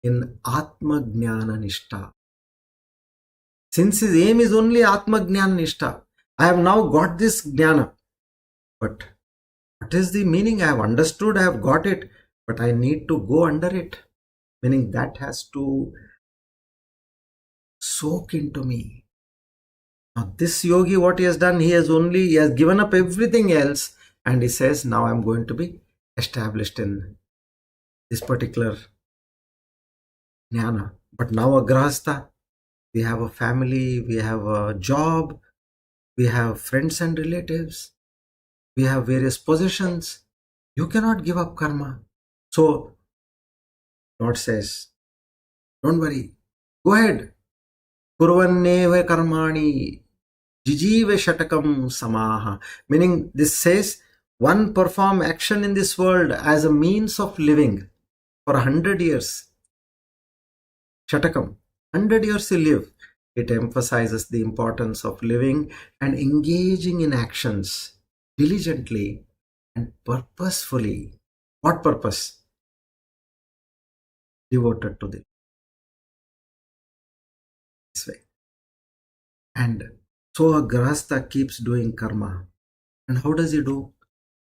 in Atma Jnana Nishta. Since his aim is only Atma Jnana Nishta, I have now got this Jnana. But what is the meaning? I have understood, I have got it, but I need to go under it. Meaning that has to soak into me. Now, this yogi, what he has done, he has given up everything else, and he says, now I'm going to be established in this particular jnana. But now a grahastha, we have a family, we have a job, we have friends and relatives, we have various possessions. You cannot give up karma. So, Lord says, don't worry, go ahead. Kurvanneva karmani jijive shatakam samaha. Meaning, this says, one perform action in this world as a means of living for 100 years. Shatakam, 100 years you live. It emphasizes the importance of living and engaging in actions diligently and purposefully. What purpose? Devoted to this way. And so a grahastha keeps doing karma. And how does he do?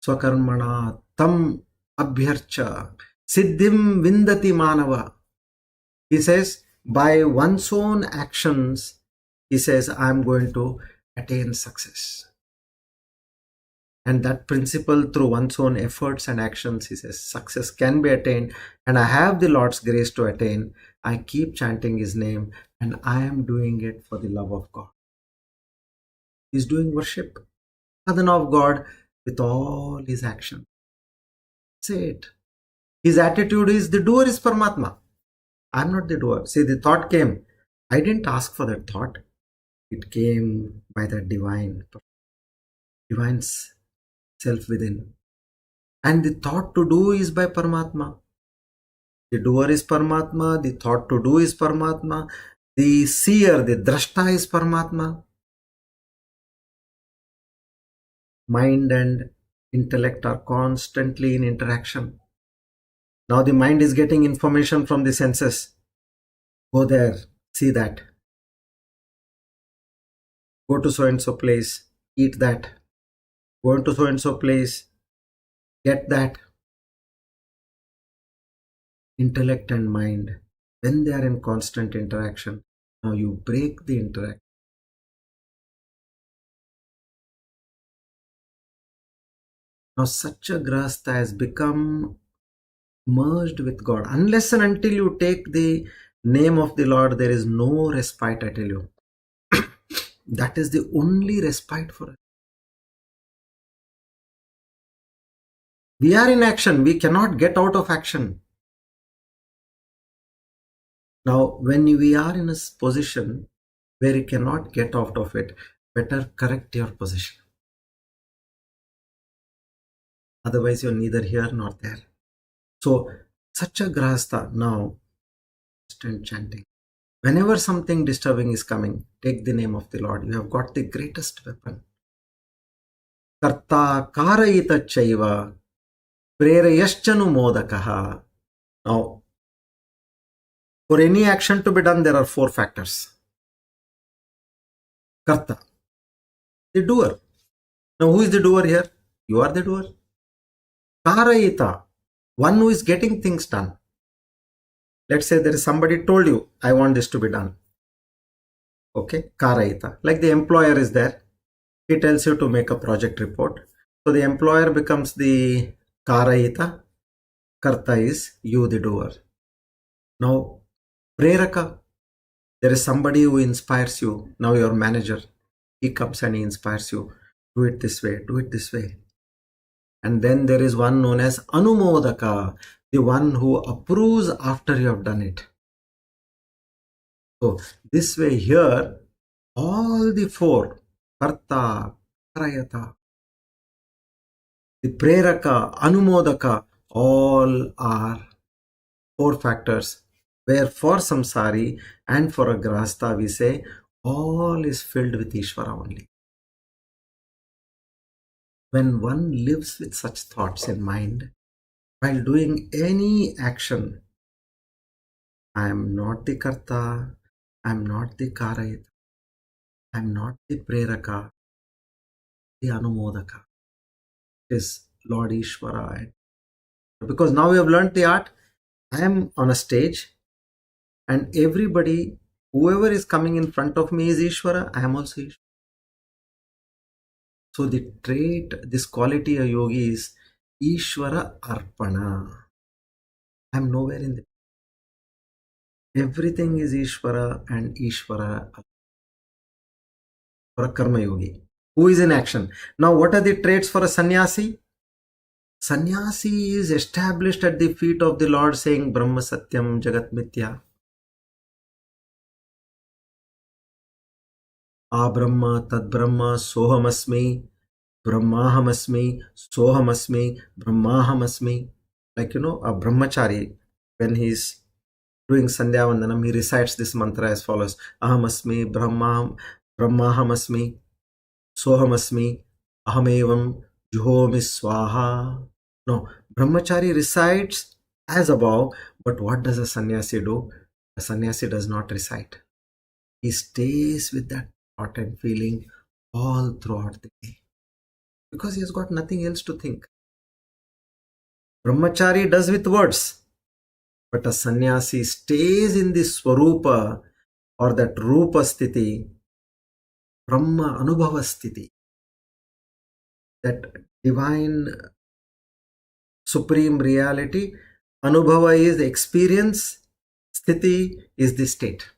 Swakarmana tam abhyarcha siddhim vindati manava. He says, by one's own actions, he says, I'm going to attain success. And that principle, through one's own efforts and actions, he says, success can be attained. And I have the Lord's grace to attain. I keep chanting his name, and I am doing it for the love of God. He's doing worship, sadhana of God, with all his actions. Say it. His attitude is, the doer is Paramatma. I'm not the doer. See, the thought came. I didn't ask for that thought. It came by that divine's self within. And the thought to do is by Paramatma. The doer is Paramatma. The thought to do is Paramatma. The seer, the drashta is Paramatma. Mind and intellect are constantly in interaction. Now the mind is getting information from the senses. Go there, see that. Go to so and so place, eat that. Go into so and so place, get that. Intellect and mind, when they are in constant interaction, now you break the interaction. Now such a grahastha has become merged with God. Unless and until you take the name of the Lord, there is no respite, I tell you. That is the only respite for us. We are in action. We cannot get out of action. Now, when we are in a position where you cannot get out of it, better correct your position. Otherwise, you're neither here nor there. So, such a grahastha now, constant chanting. Whenever something disturbing is coming, take the name of the Lord. You have got the greatest weapon. Karta karayita acheive prerayaschanu modakaha. Now, for any action to be done, there are 4 factors. Karta, the doer. Now, who is the doer here? You are the doer. Karayita, one who is getting things done. Let's say there is somebody told you, I want this to be done. Okay, Karayita. Like the employer is there. He tells you to make a project report. So the employer becomes the Karayita. Karta is you, the doer. Now, Preraka. There is somebody who inspires you. Now your manager. He comes and he inspires you. Do it this way. Do it this way. And then there is one known as Anumodaka, the one who approves after you have done it. So this way here, all the 4, Karta, Karayata, the Preraka, Anumodaka, all are 4 factors, where for samsari and for a grahastha we say all is filled with Ishvara only. When one lives with such thoughts in mind, while doing any action, I am not the Karta, I am not the Karayita, I'm not the preraka, the anumodaka. It is Lord Ishvara. Because now we have learned the art. I am on a stage and everybody, whoever is coming in front of me is Ishvara. I am also Ishvara. So the trait, this quality of yogi is Ishvara Arpana. I am nowhere in the. Everything is Ishvara and Ishvara for a Karma Yogi who is in action. Now, what are the traits for a Sanyasi? Sanyasi is established at the feet of the Lord saying Brahma Satyam Jagat Mithya. Abrahma Tad Brahma Sohamasmi Brahmahamasmi Sohamasmi Brahmahamasmi. Like a brahmachari, when he's doing Sandhya Vandanam, he recites this mantra as follows: Ahamasmi Brahmahamasmi Sohamasmi Ahamevam Juhomi Swaha. No, brahmachari recites as above, but what does a sannyasi do? A sannyasi does not recite. He stays with that thought and feeling all throughout the day because he has got nothing else to think. Brahmachari does with words, but a sannyasi stays in the swarupa or that rupa sthiti, Brahma anubhava sthiti, that divine supreme reality. Anubhava is the experience, sthiti is the state.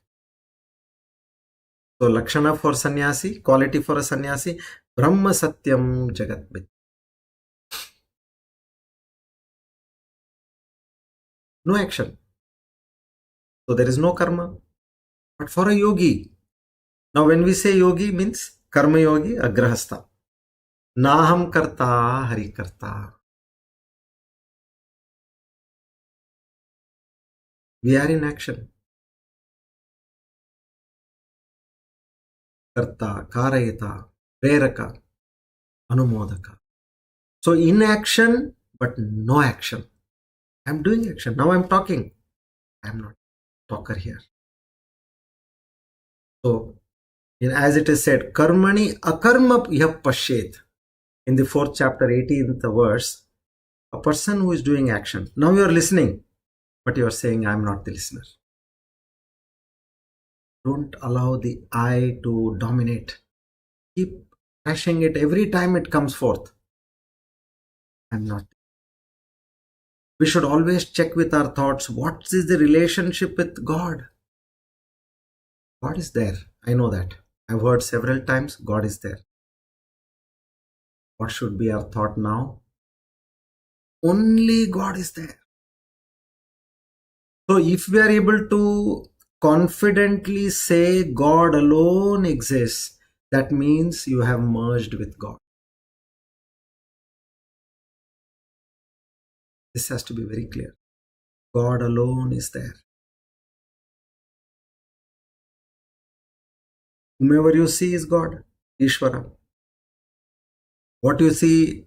So Lakshana for sannyasi, quality for a sannyasi, Brahma Satyam Jagat Mithya. No action. So there is no karma. But for a yogi, now when we say yogi means Karma Yogi, a gruhastha. Naham karta, hari karta. We are in action. Karta, karayata, preraka, anumodaka. So in action, but no action. I'm doing action. Now I'm talking. I'm not talker here. So, as it is said, karmani akarma yah pashet. In the 4th chapter, 18th verse, a person who is doing action. Now you are listening, but you are saying, I'm not the listener. Don't allow the I to dominate. Keep crashing it every time it comes forth. I'm not. We should always check with our thoughts, what is the relationship with God? God is there. I know that. I've heard several times, God is there. What should be our thought now? Only God is there. So if we are able to confidently say God alone exists, that means you have merged with God. This has to be very clear. God alone is there. Whomever you see is God, Ishvara. What you see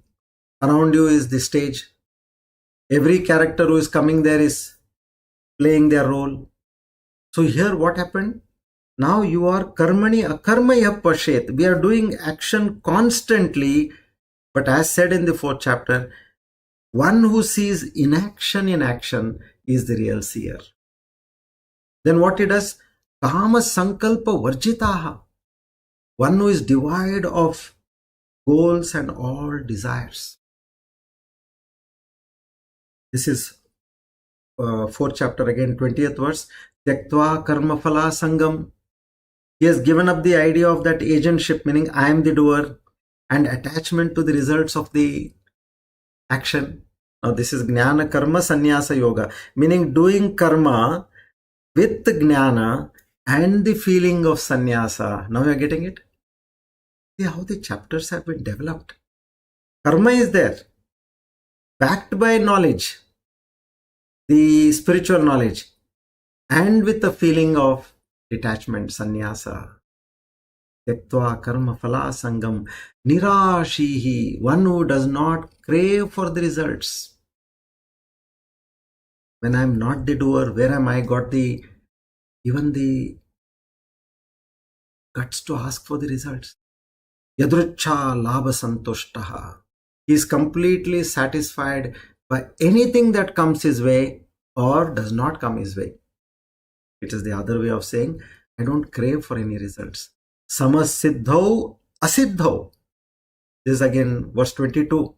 around you is the stage. Every character who is coming there is playing their role. So here what happened? Now you are karmani akarmaya pashet. We are doing action constantly, but as said in the 4th chapter, one who sees inaction in action is the real seer. Then what he does? Kama Sankalpa Varjitaha. One who is devoid of goals and all desires. This is 4th chapter again, 20th verse. Tyaktva karma phala sangam. He has given up the idea of that agentship, meaning I am the doer, and attachment to the results of the action. Now this is Jnana Karma Sannyasa Yoga, meaning doing karma with Jnana and the feeling of sannyasa. Now you are getting it? See how the chapters have been developed. Karma is there, backed by knowledge, the spiritual knowledge, and with the feeling of detachment, sannyasa. Tyaktva karma phala sangam nirashihi. One who does not crave for the results. When I am not the doer, where am I got even the guts to ask for the results. Yadrucha labha santushtaha. He is completely satisfied by anything that comes his way or does not come his way. It is the other way of saying, I don't crave for any results. Samasiddhau asiddhau. This is again verse 22.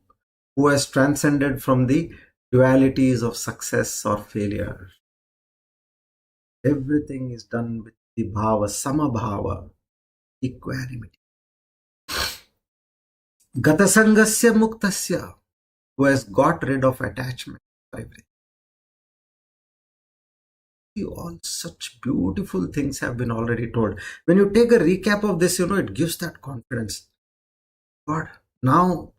Who has transcended from the dualities of success or failure. Everything is done with the bhava, samabhava, equanimity. Gatasangasya muktasya, who has got rid of attachment for everything. All such beautiful things have been already told. When you take a recap of this, it gives that confidence. God, now,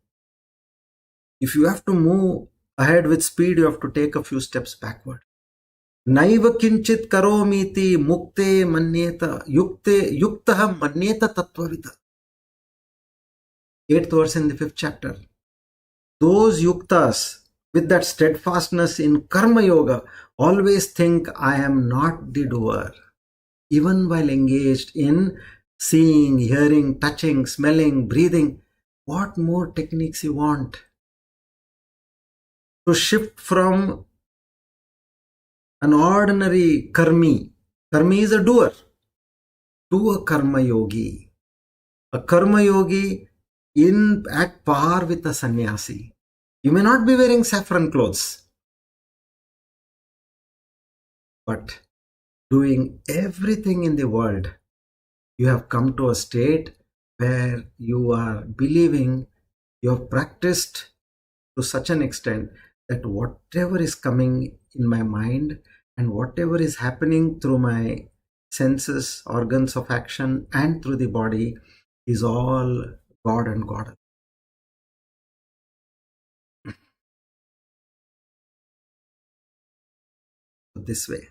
if you have to move ahead with speed, you have to take a few steps backward. Naiva kinchit karomiti mukte manyeta yuktaha manyeta tattvavita. 8th verse in the 5th chapter. Those yuktas with that steadfastness in Karma Yoga always think I am not the doer. Even while engaged in seeing, hearing, touching, smelling, breathing, what more techniques you want? To shift from an ordinary karmi is a doer, to a Karma Yogi. A Karma Yogi at par with a Sanyasi. You may not be wearing saffron clothes, but doing everything in the world, you have come to a state where you are believing, you have practiced to such an extent that whatever is coming in my mind and whatever is happening through my senses, organs of action, and through the body is all God and God. This way.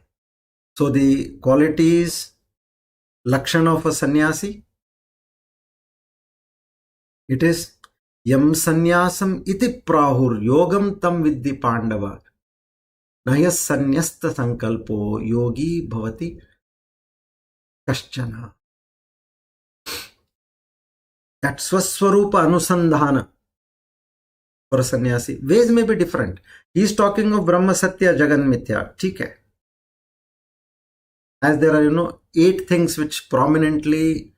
So the qualities, lakshana of a sannyasi, it is yam sannyasam iti prahur yogam tam vidhi pandava nayas sanyasta sankalpo yogi bhavati kaschana. That swaswarupa anusandhana for a sannyasi. Ways may be different. He is talking of Brahma Satya Jagan Mithya. ठीक है. As there are, 8 things which prominently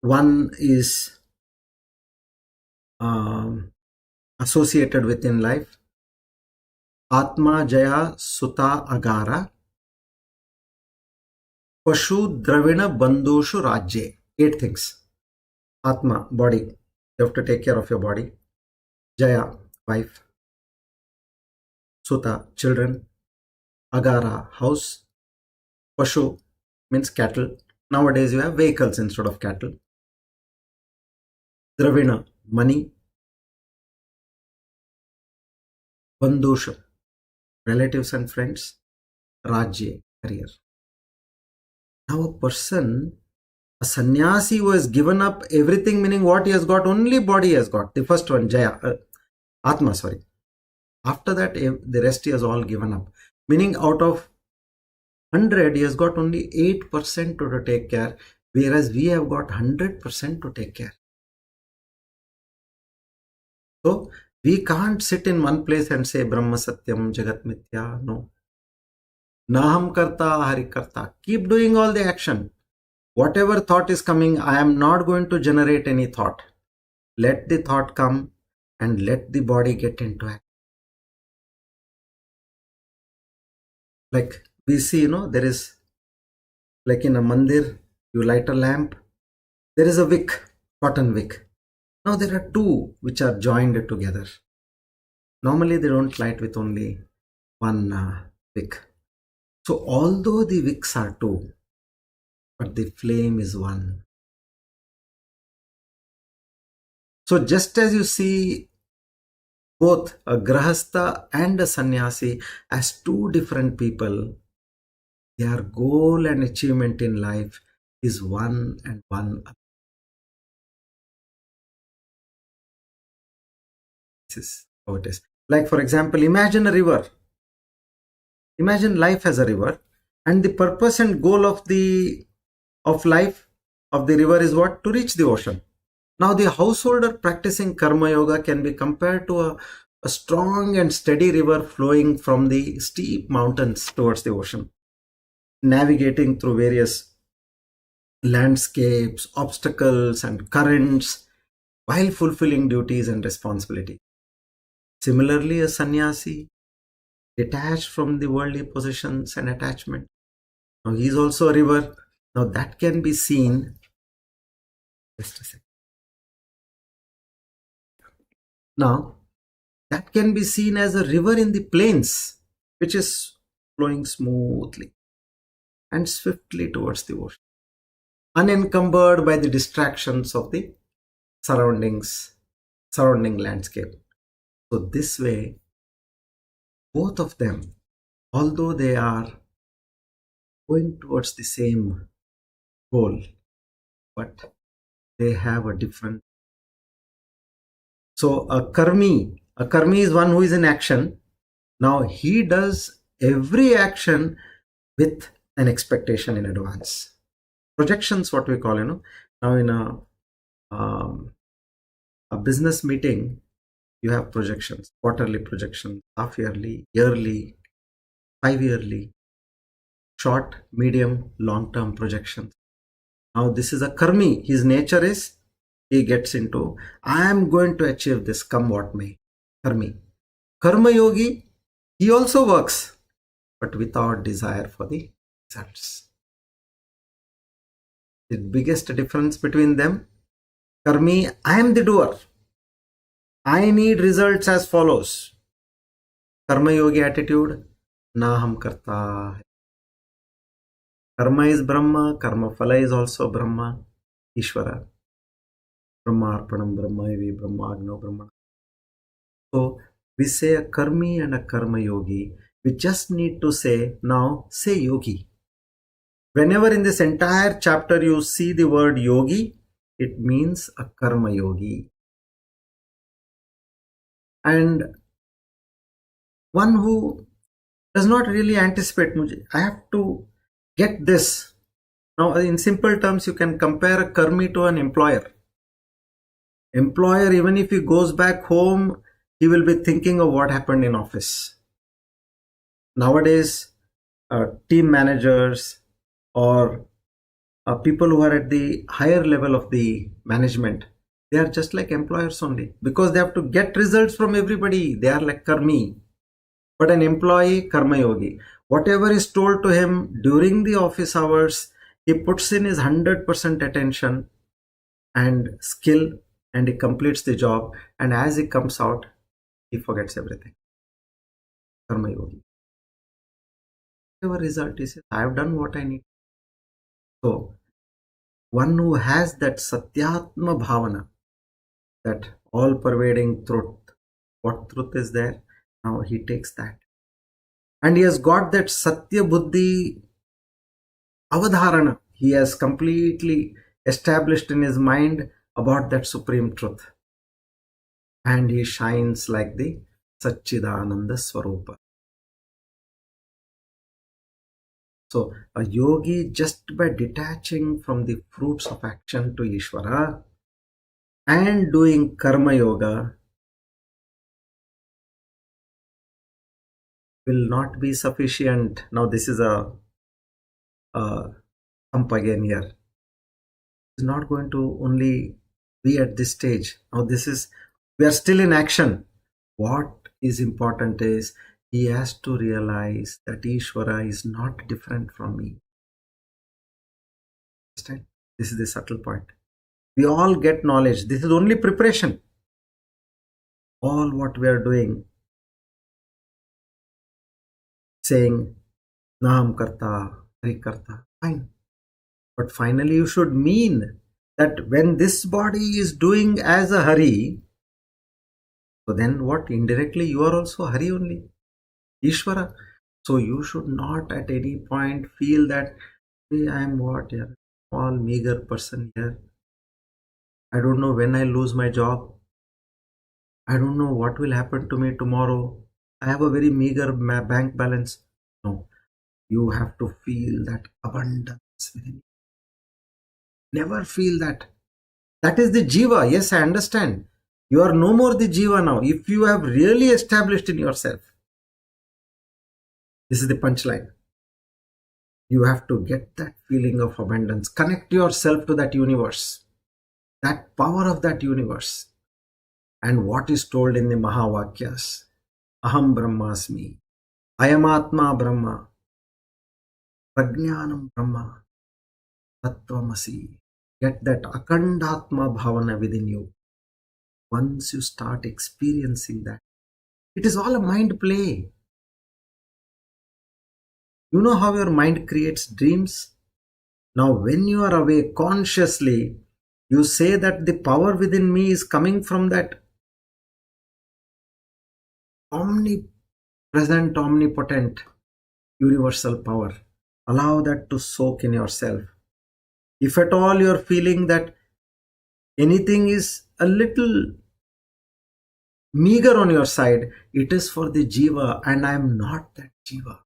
one is associated with in life. Atma, Jaya, Suta, Agara, Pashu, Dravina, Bandushu, Rajye. 8 things. Atma, body. You have to take care of your body. Jaya, wife. Suta, children. Agara, house. Pashu means cattle. Nowadays you have vehicles instead of cattle. Dravina, money. Bandusha, relatives and friends. Rajya, career. Now a person, a sannyasi who has given up everything, meaning what he has got, only body he has got. The first one, Jaya, Atma, sorry. After that, the rest he has all given up. Meaning out of 100, he has got only 8% to take care, whereas we have got 100% to take care. So, we can't sit in one place and say Brahma Satyam Jagat Mithya. No. Naham Karta Hari Karta. Keep doing all the action. Whatever thought is coming, I am not going to generate any thought. Let the thought come and let the body get into action. Like we see, there is, like in a mandir, you light a lamp, there is a wick, cotton wick. Now there are 2 which are joined together. Normally they don't light with only one wick. So although the wicks are 2, but the flame is one. So just as you see both a gruhastha and a sannyasi as 2 different people, their goal and achievement in life is one and one. This is how it is. Like for example, imagine a river. Imagine life as a river, and the purpose and goal of life of the river is what? To reach the ocean. Now, the householder practicing Karma Yoga can be compared to a strong and steady river flowing from the steep mountains towards the ocean, navigating through various landscapes, obstacles, and currents while fulfilling duties and responsibilities. Similarly, a sannyasi, detached from the worldly possessions and attachment. Now, he is also a river. Now, that can be seen. Just a second. Now, that can be seen as a river in the plains, which is flowing smoothly and swiftly towards the ocean, unencumbered by the distractions of the surrounding landscape. So this way, both of them, although they are going towards the same goal, but they have a different. So a karmi is one who is in action. Now he does every action with an expectation in advance. Projections, what we call, now in a business meeting, you have projections, quarterly projections, half yearly, yearly, 5-yearly, short, medium, long-term projections. Now this is a karmi. His nature is, he gets into, I am going to achieve this, come what may. Karmi. Karma Yogi, he also works, but without desire for the results. The biggest difference between them, karmi, I am the doer. I need results as follows. Karma Yogi attitude, na ham karta. Karma is Brahma, karma phala is also Brahma, Ishvara. Brahma arpanam, Brahma evi, Brahma agno, Brahma. So we say a karmi and a karma yogi. We just need to say, now say yogi. Whenever in this entire chapter you see the word yogi, it means a karma yogi. And one who does not really anticipate, I have to get this. Now in simple terms, you can compare a karmi to an employer. Employer, even if he goes back home, he will be thinking of what happened in office. Nowadays, team managers or people who are at the higher level of the management, they are just like employers only, because they have to get results from everybody. They are like karmi. But an employee, karma yogi, whatever is told to him during the office hours, he puts in his 100% attention and skill, and he completes the job. And as he comes out, he forgets everything. Karma yogi. Whatever result is, I have done what I need. So, one who has that satyatma bhavana, that all pervading truth, what truth is there? Now he takes that. And he has got that satya buddhi avadharana. He has completely established in his mind about that supreme truth. And he shines like the Satchidananda Swarupa. So a yogi, just by detaching from the fruits of action to Ishvara and doing Karma Yoga, will not be sufficient. Now this is a thump again here. It's not going to only be at this stage. Now we are still in action. What is important is he has to realize that Ishvara is not different from me. Understand? This is the subtle point. We all get knowledge. This is only preparation. All what we are doing, saying Naham Karta, Hari Karta, fine. But finally you should mean that when this body is doing as a Hari, so then what? Indirectly you are also Hari only, Ishvara. So you should not at any point feel that, hey, I am what here, small meager person here. I don't know when I lose my job. I don't know what will happen to me tomorrow. I have a very meager bank balance. No, you have to feel that abundance within you. Never feel that. That is the jiva. Yes, I understand. You are no more the jiva now. If you have really established in yourself, this is the punchline. You have to get that feeling of abundance. Connect yourself to that universe, that power of that universe. And what is told in the Mahavakyas? Aham Brahmasmi. Ayam Atma Brahma. Prajnanam Brahma. Tattvamasi. Get that Akhandatma Bhavana within you. Once you start experiencing that, it is all a mind play. You know how your mind creates dreams? Now, when you are awake consciously, you say that the power within me is coming from that omnipresent, omnipotent, universal power. Allow that to soak in yourself. If at all you're feeling that anything is a little meager on your side, it is for the jiva, and I am not that jiva.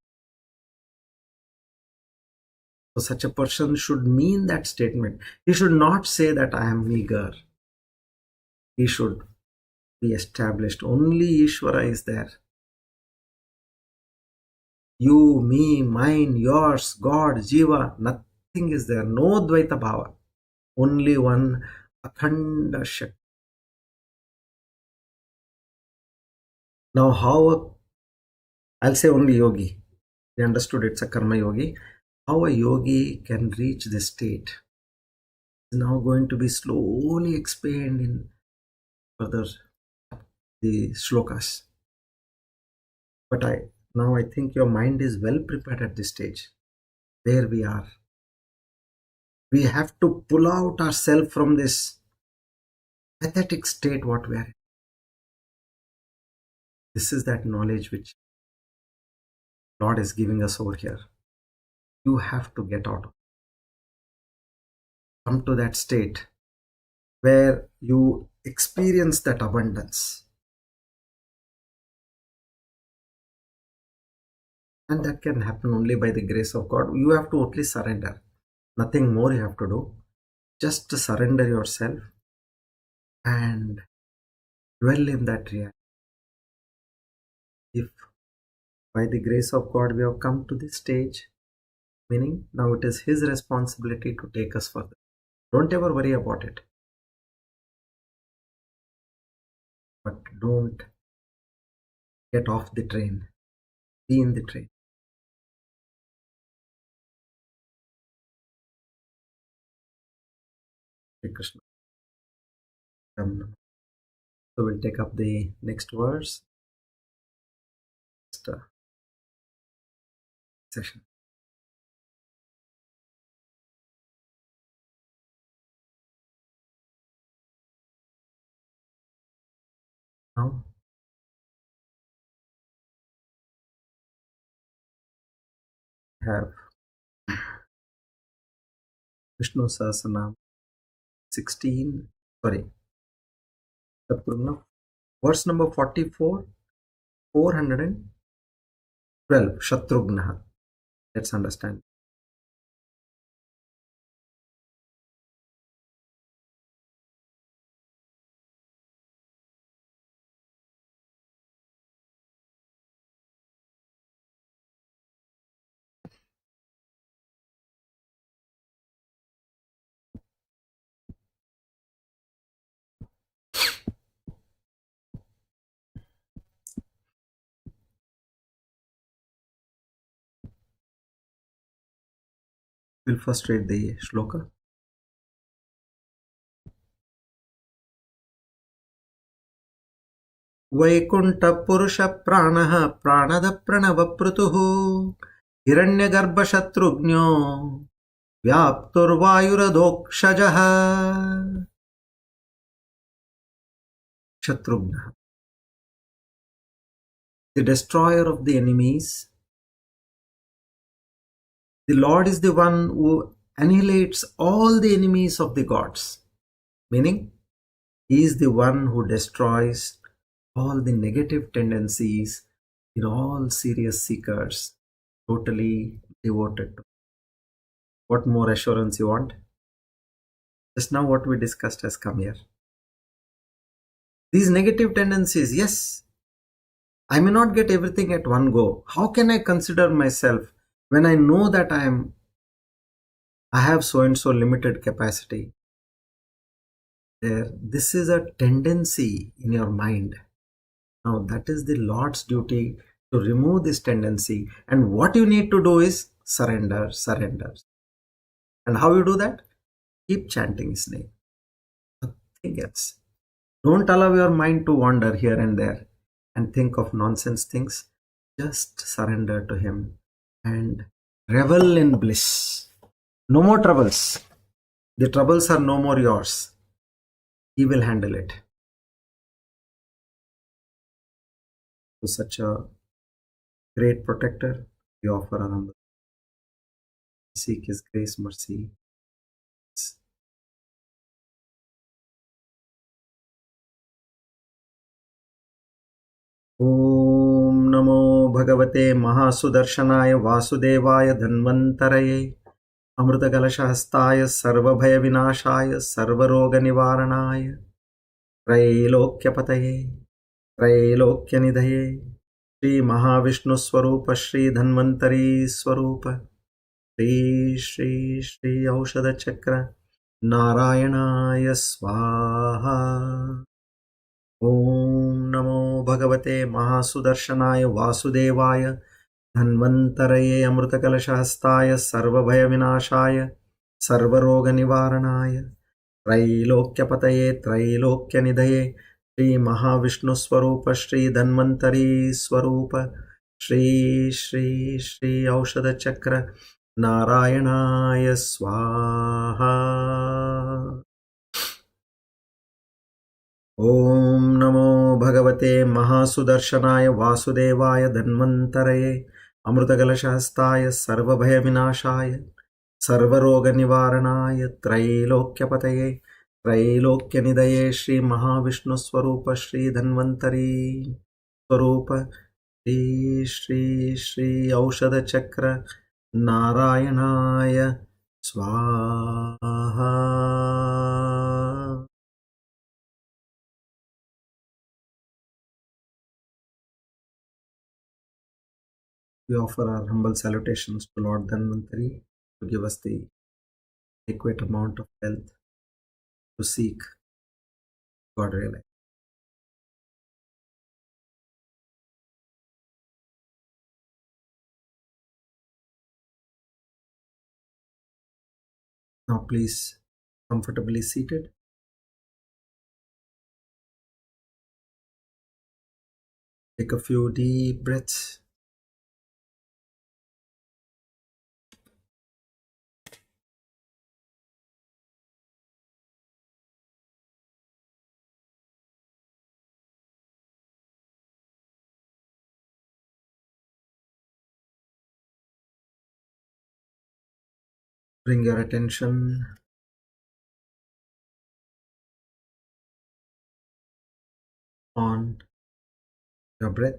So such a person should mean that statement. He should not say that I am meager. He should be established. Only Ishvara is there. You, me, mine, yours, God, jiva, nothing is there. No Dvaita Bhava. Only one Akhanda Shakti. Now how, I'll say only yogi. We understood it's a Karma Yogi. How a yogi can reach this state is now going to be slowly explained in further the shlokas. But now I think your mind is well prepared at this stage where we are. We have to pull out ourselves from this pathetic state what we are in. This is that knowledge which Lord is giving us over here. You have to get out of it. Come to that state where you experience that abundance. And that can happen only by the grace of God. You have to only surrender. Nothing more you have to do. Just to surrender yourself and dwell in that reality. If by the grace of God we have come to this stage, meaning now it is His responsibility to take us further. Don't ever worry about it. But don't get off the train. Be in the train. Sri Krishna. So we'll take up the next verse. Next session. Now we have Vishnu Sahasranam 16, Chptr, verse number 44, 412, Shatrugnaha. Let's understand. We'll first read the shloka. वैकुण्ठपुरुषप्राणः प्राणदप्रणवपृतुः हिरण्यगर्भशत्रुघ्नो व्याप्तुर्वायुरधोक्षजः. Shatrugna, the destroyer of the enemies. The Lord is the one who annihilates all the enemies of the gods. Meaning, He is the one who destroys all the negative tendencies in all serious seekers, totally devoted to. What more assurance you want? Just now what we discussed has come here. These negative tendencies, yes, I may not get everything at one go. How can I consider myself when I know that I have so and so limited capacity? There, this is a tendency in your mind. Now that is the Lord's duty to remove this tendency. And what you need to do is surrender, surrender. And how you do that? Keep chanting His name. Nothing else. Don't allow your mind to wander here and there and think of nonsense things. Just surrender to Him and revel in bliss. No more troubles. The troubles are no more yours. He will handle it. To such a great protector, we offer our humble. Seek His grace, mercy. ॐ नमो भगवते महासुदर्शनाय वासुदेवाय धन्वन्तरये अमृतकलशहस्ताय सर्वभयविनाशाय सर्वरोगनिवारणाय त्रैलोक्यपतये त्रैलोक्यनिधये श्रीमहाविष्णुस्वरूप श्रीधन्वन्तरी स्वरूप श्री श्री श्री औषधचक्र नारायणाय स्वाहा। ॐ नमो भगवते महासुदर्शनाय वासुदेवाय धन्वन्तरये अमृतकलशहस्ताय सर्वभयविनाशाय सर्वरोगनिवारणाय त्रैलोक्यपतये त्रैलोक्यनिधये श्रीमहाविष्णुस्वरूप श्रीधन्वन्तरी स्वरूप श्री श्री श्री औषधचक्र नारायणाय स्वाहा। ॐ नमो भगवते महासुदर्शनाय वासुदेवाय धन्वन्तरये अमृतकलशहस्ताय सर्वभयविनाशाय सर्वरोगनिवारणाय त्रैलोक्यपतये त्रैलोक्यनिधये श्रीमहाविष्णुस्वरूप श्रीधन्वन्तरी स्वरूप श्री श्री श्री औषधचक्र नारायणाय स्वाहा। We offer our humble salutations to Lord Dhanvantari to give us the adequate amount of health to seek God realization. Now please comfortably seated. Take a few deep breaths. Bring your attention on your breath.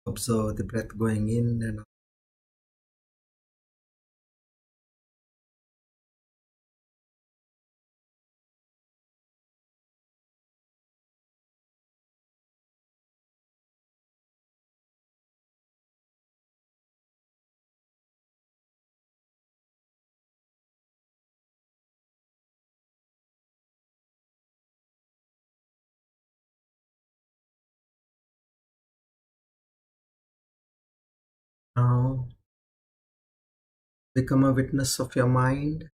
Observe the breath going in and out. Now become a witness of your mind.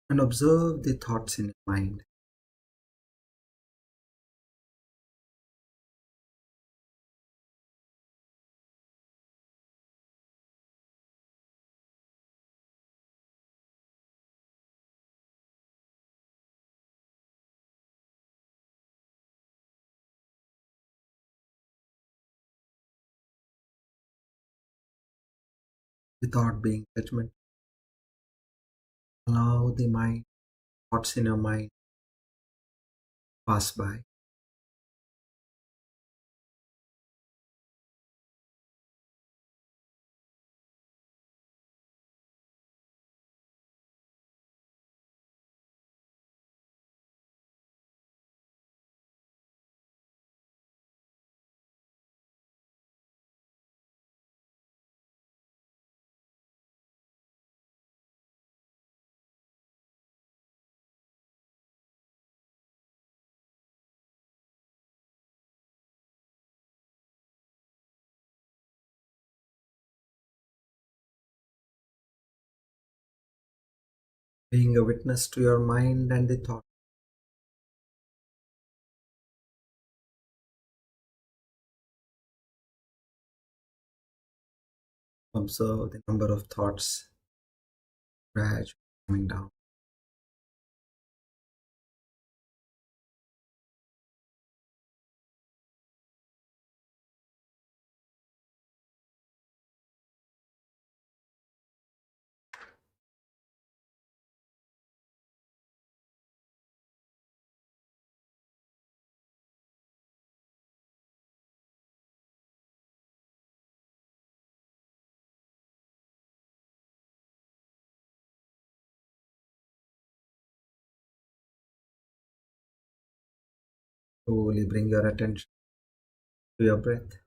And observe the thoughts in your mind. without being judgment. Allow the mind, thoughts in your mind pass by. Being a witness to your mind and the thought. Observe the number of thoughts gradually coming down. Slowly bring your attention to your breath.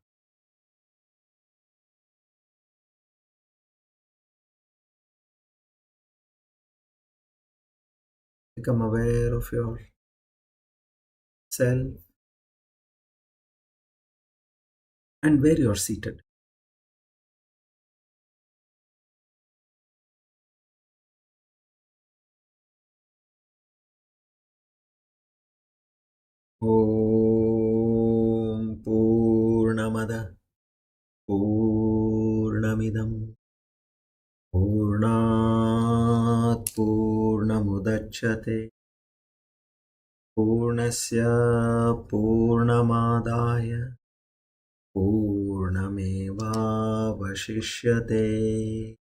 Become aware of your self and where you are seated. Om Purnamada Purnamidam Purnat Purnamudachyate Purnasya Purnamadaya Purnamevavashishyate.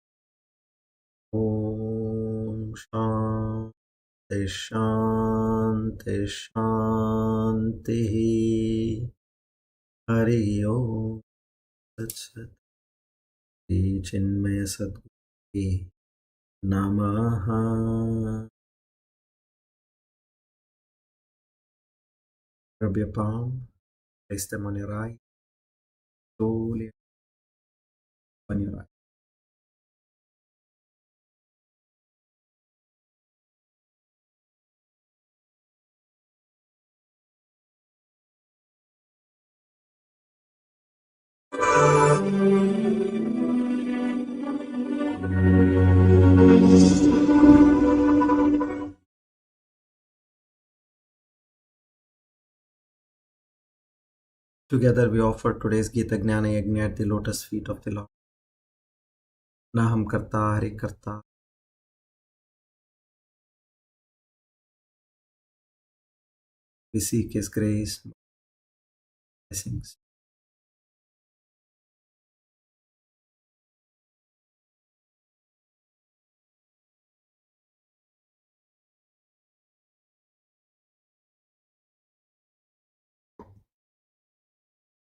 Om Shanti Shanti Shanti. Hari Om Tat Sat. Shri Chinmaya Sadguru Ki Namaha. Rub your palm, place them on your eye, slowly on your eye. Together we offer today's Gita Jnana Yajna at the lotus feet of the Lord. Naham Karta Hari Karta. We seek His grace, blessings.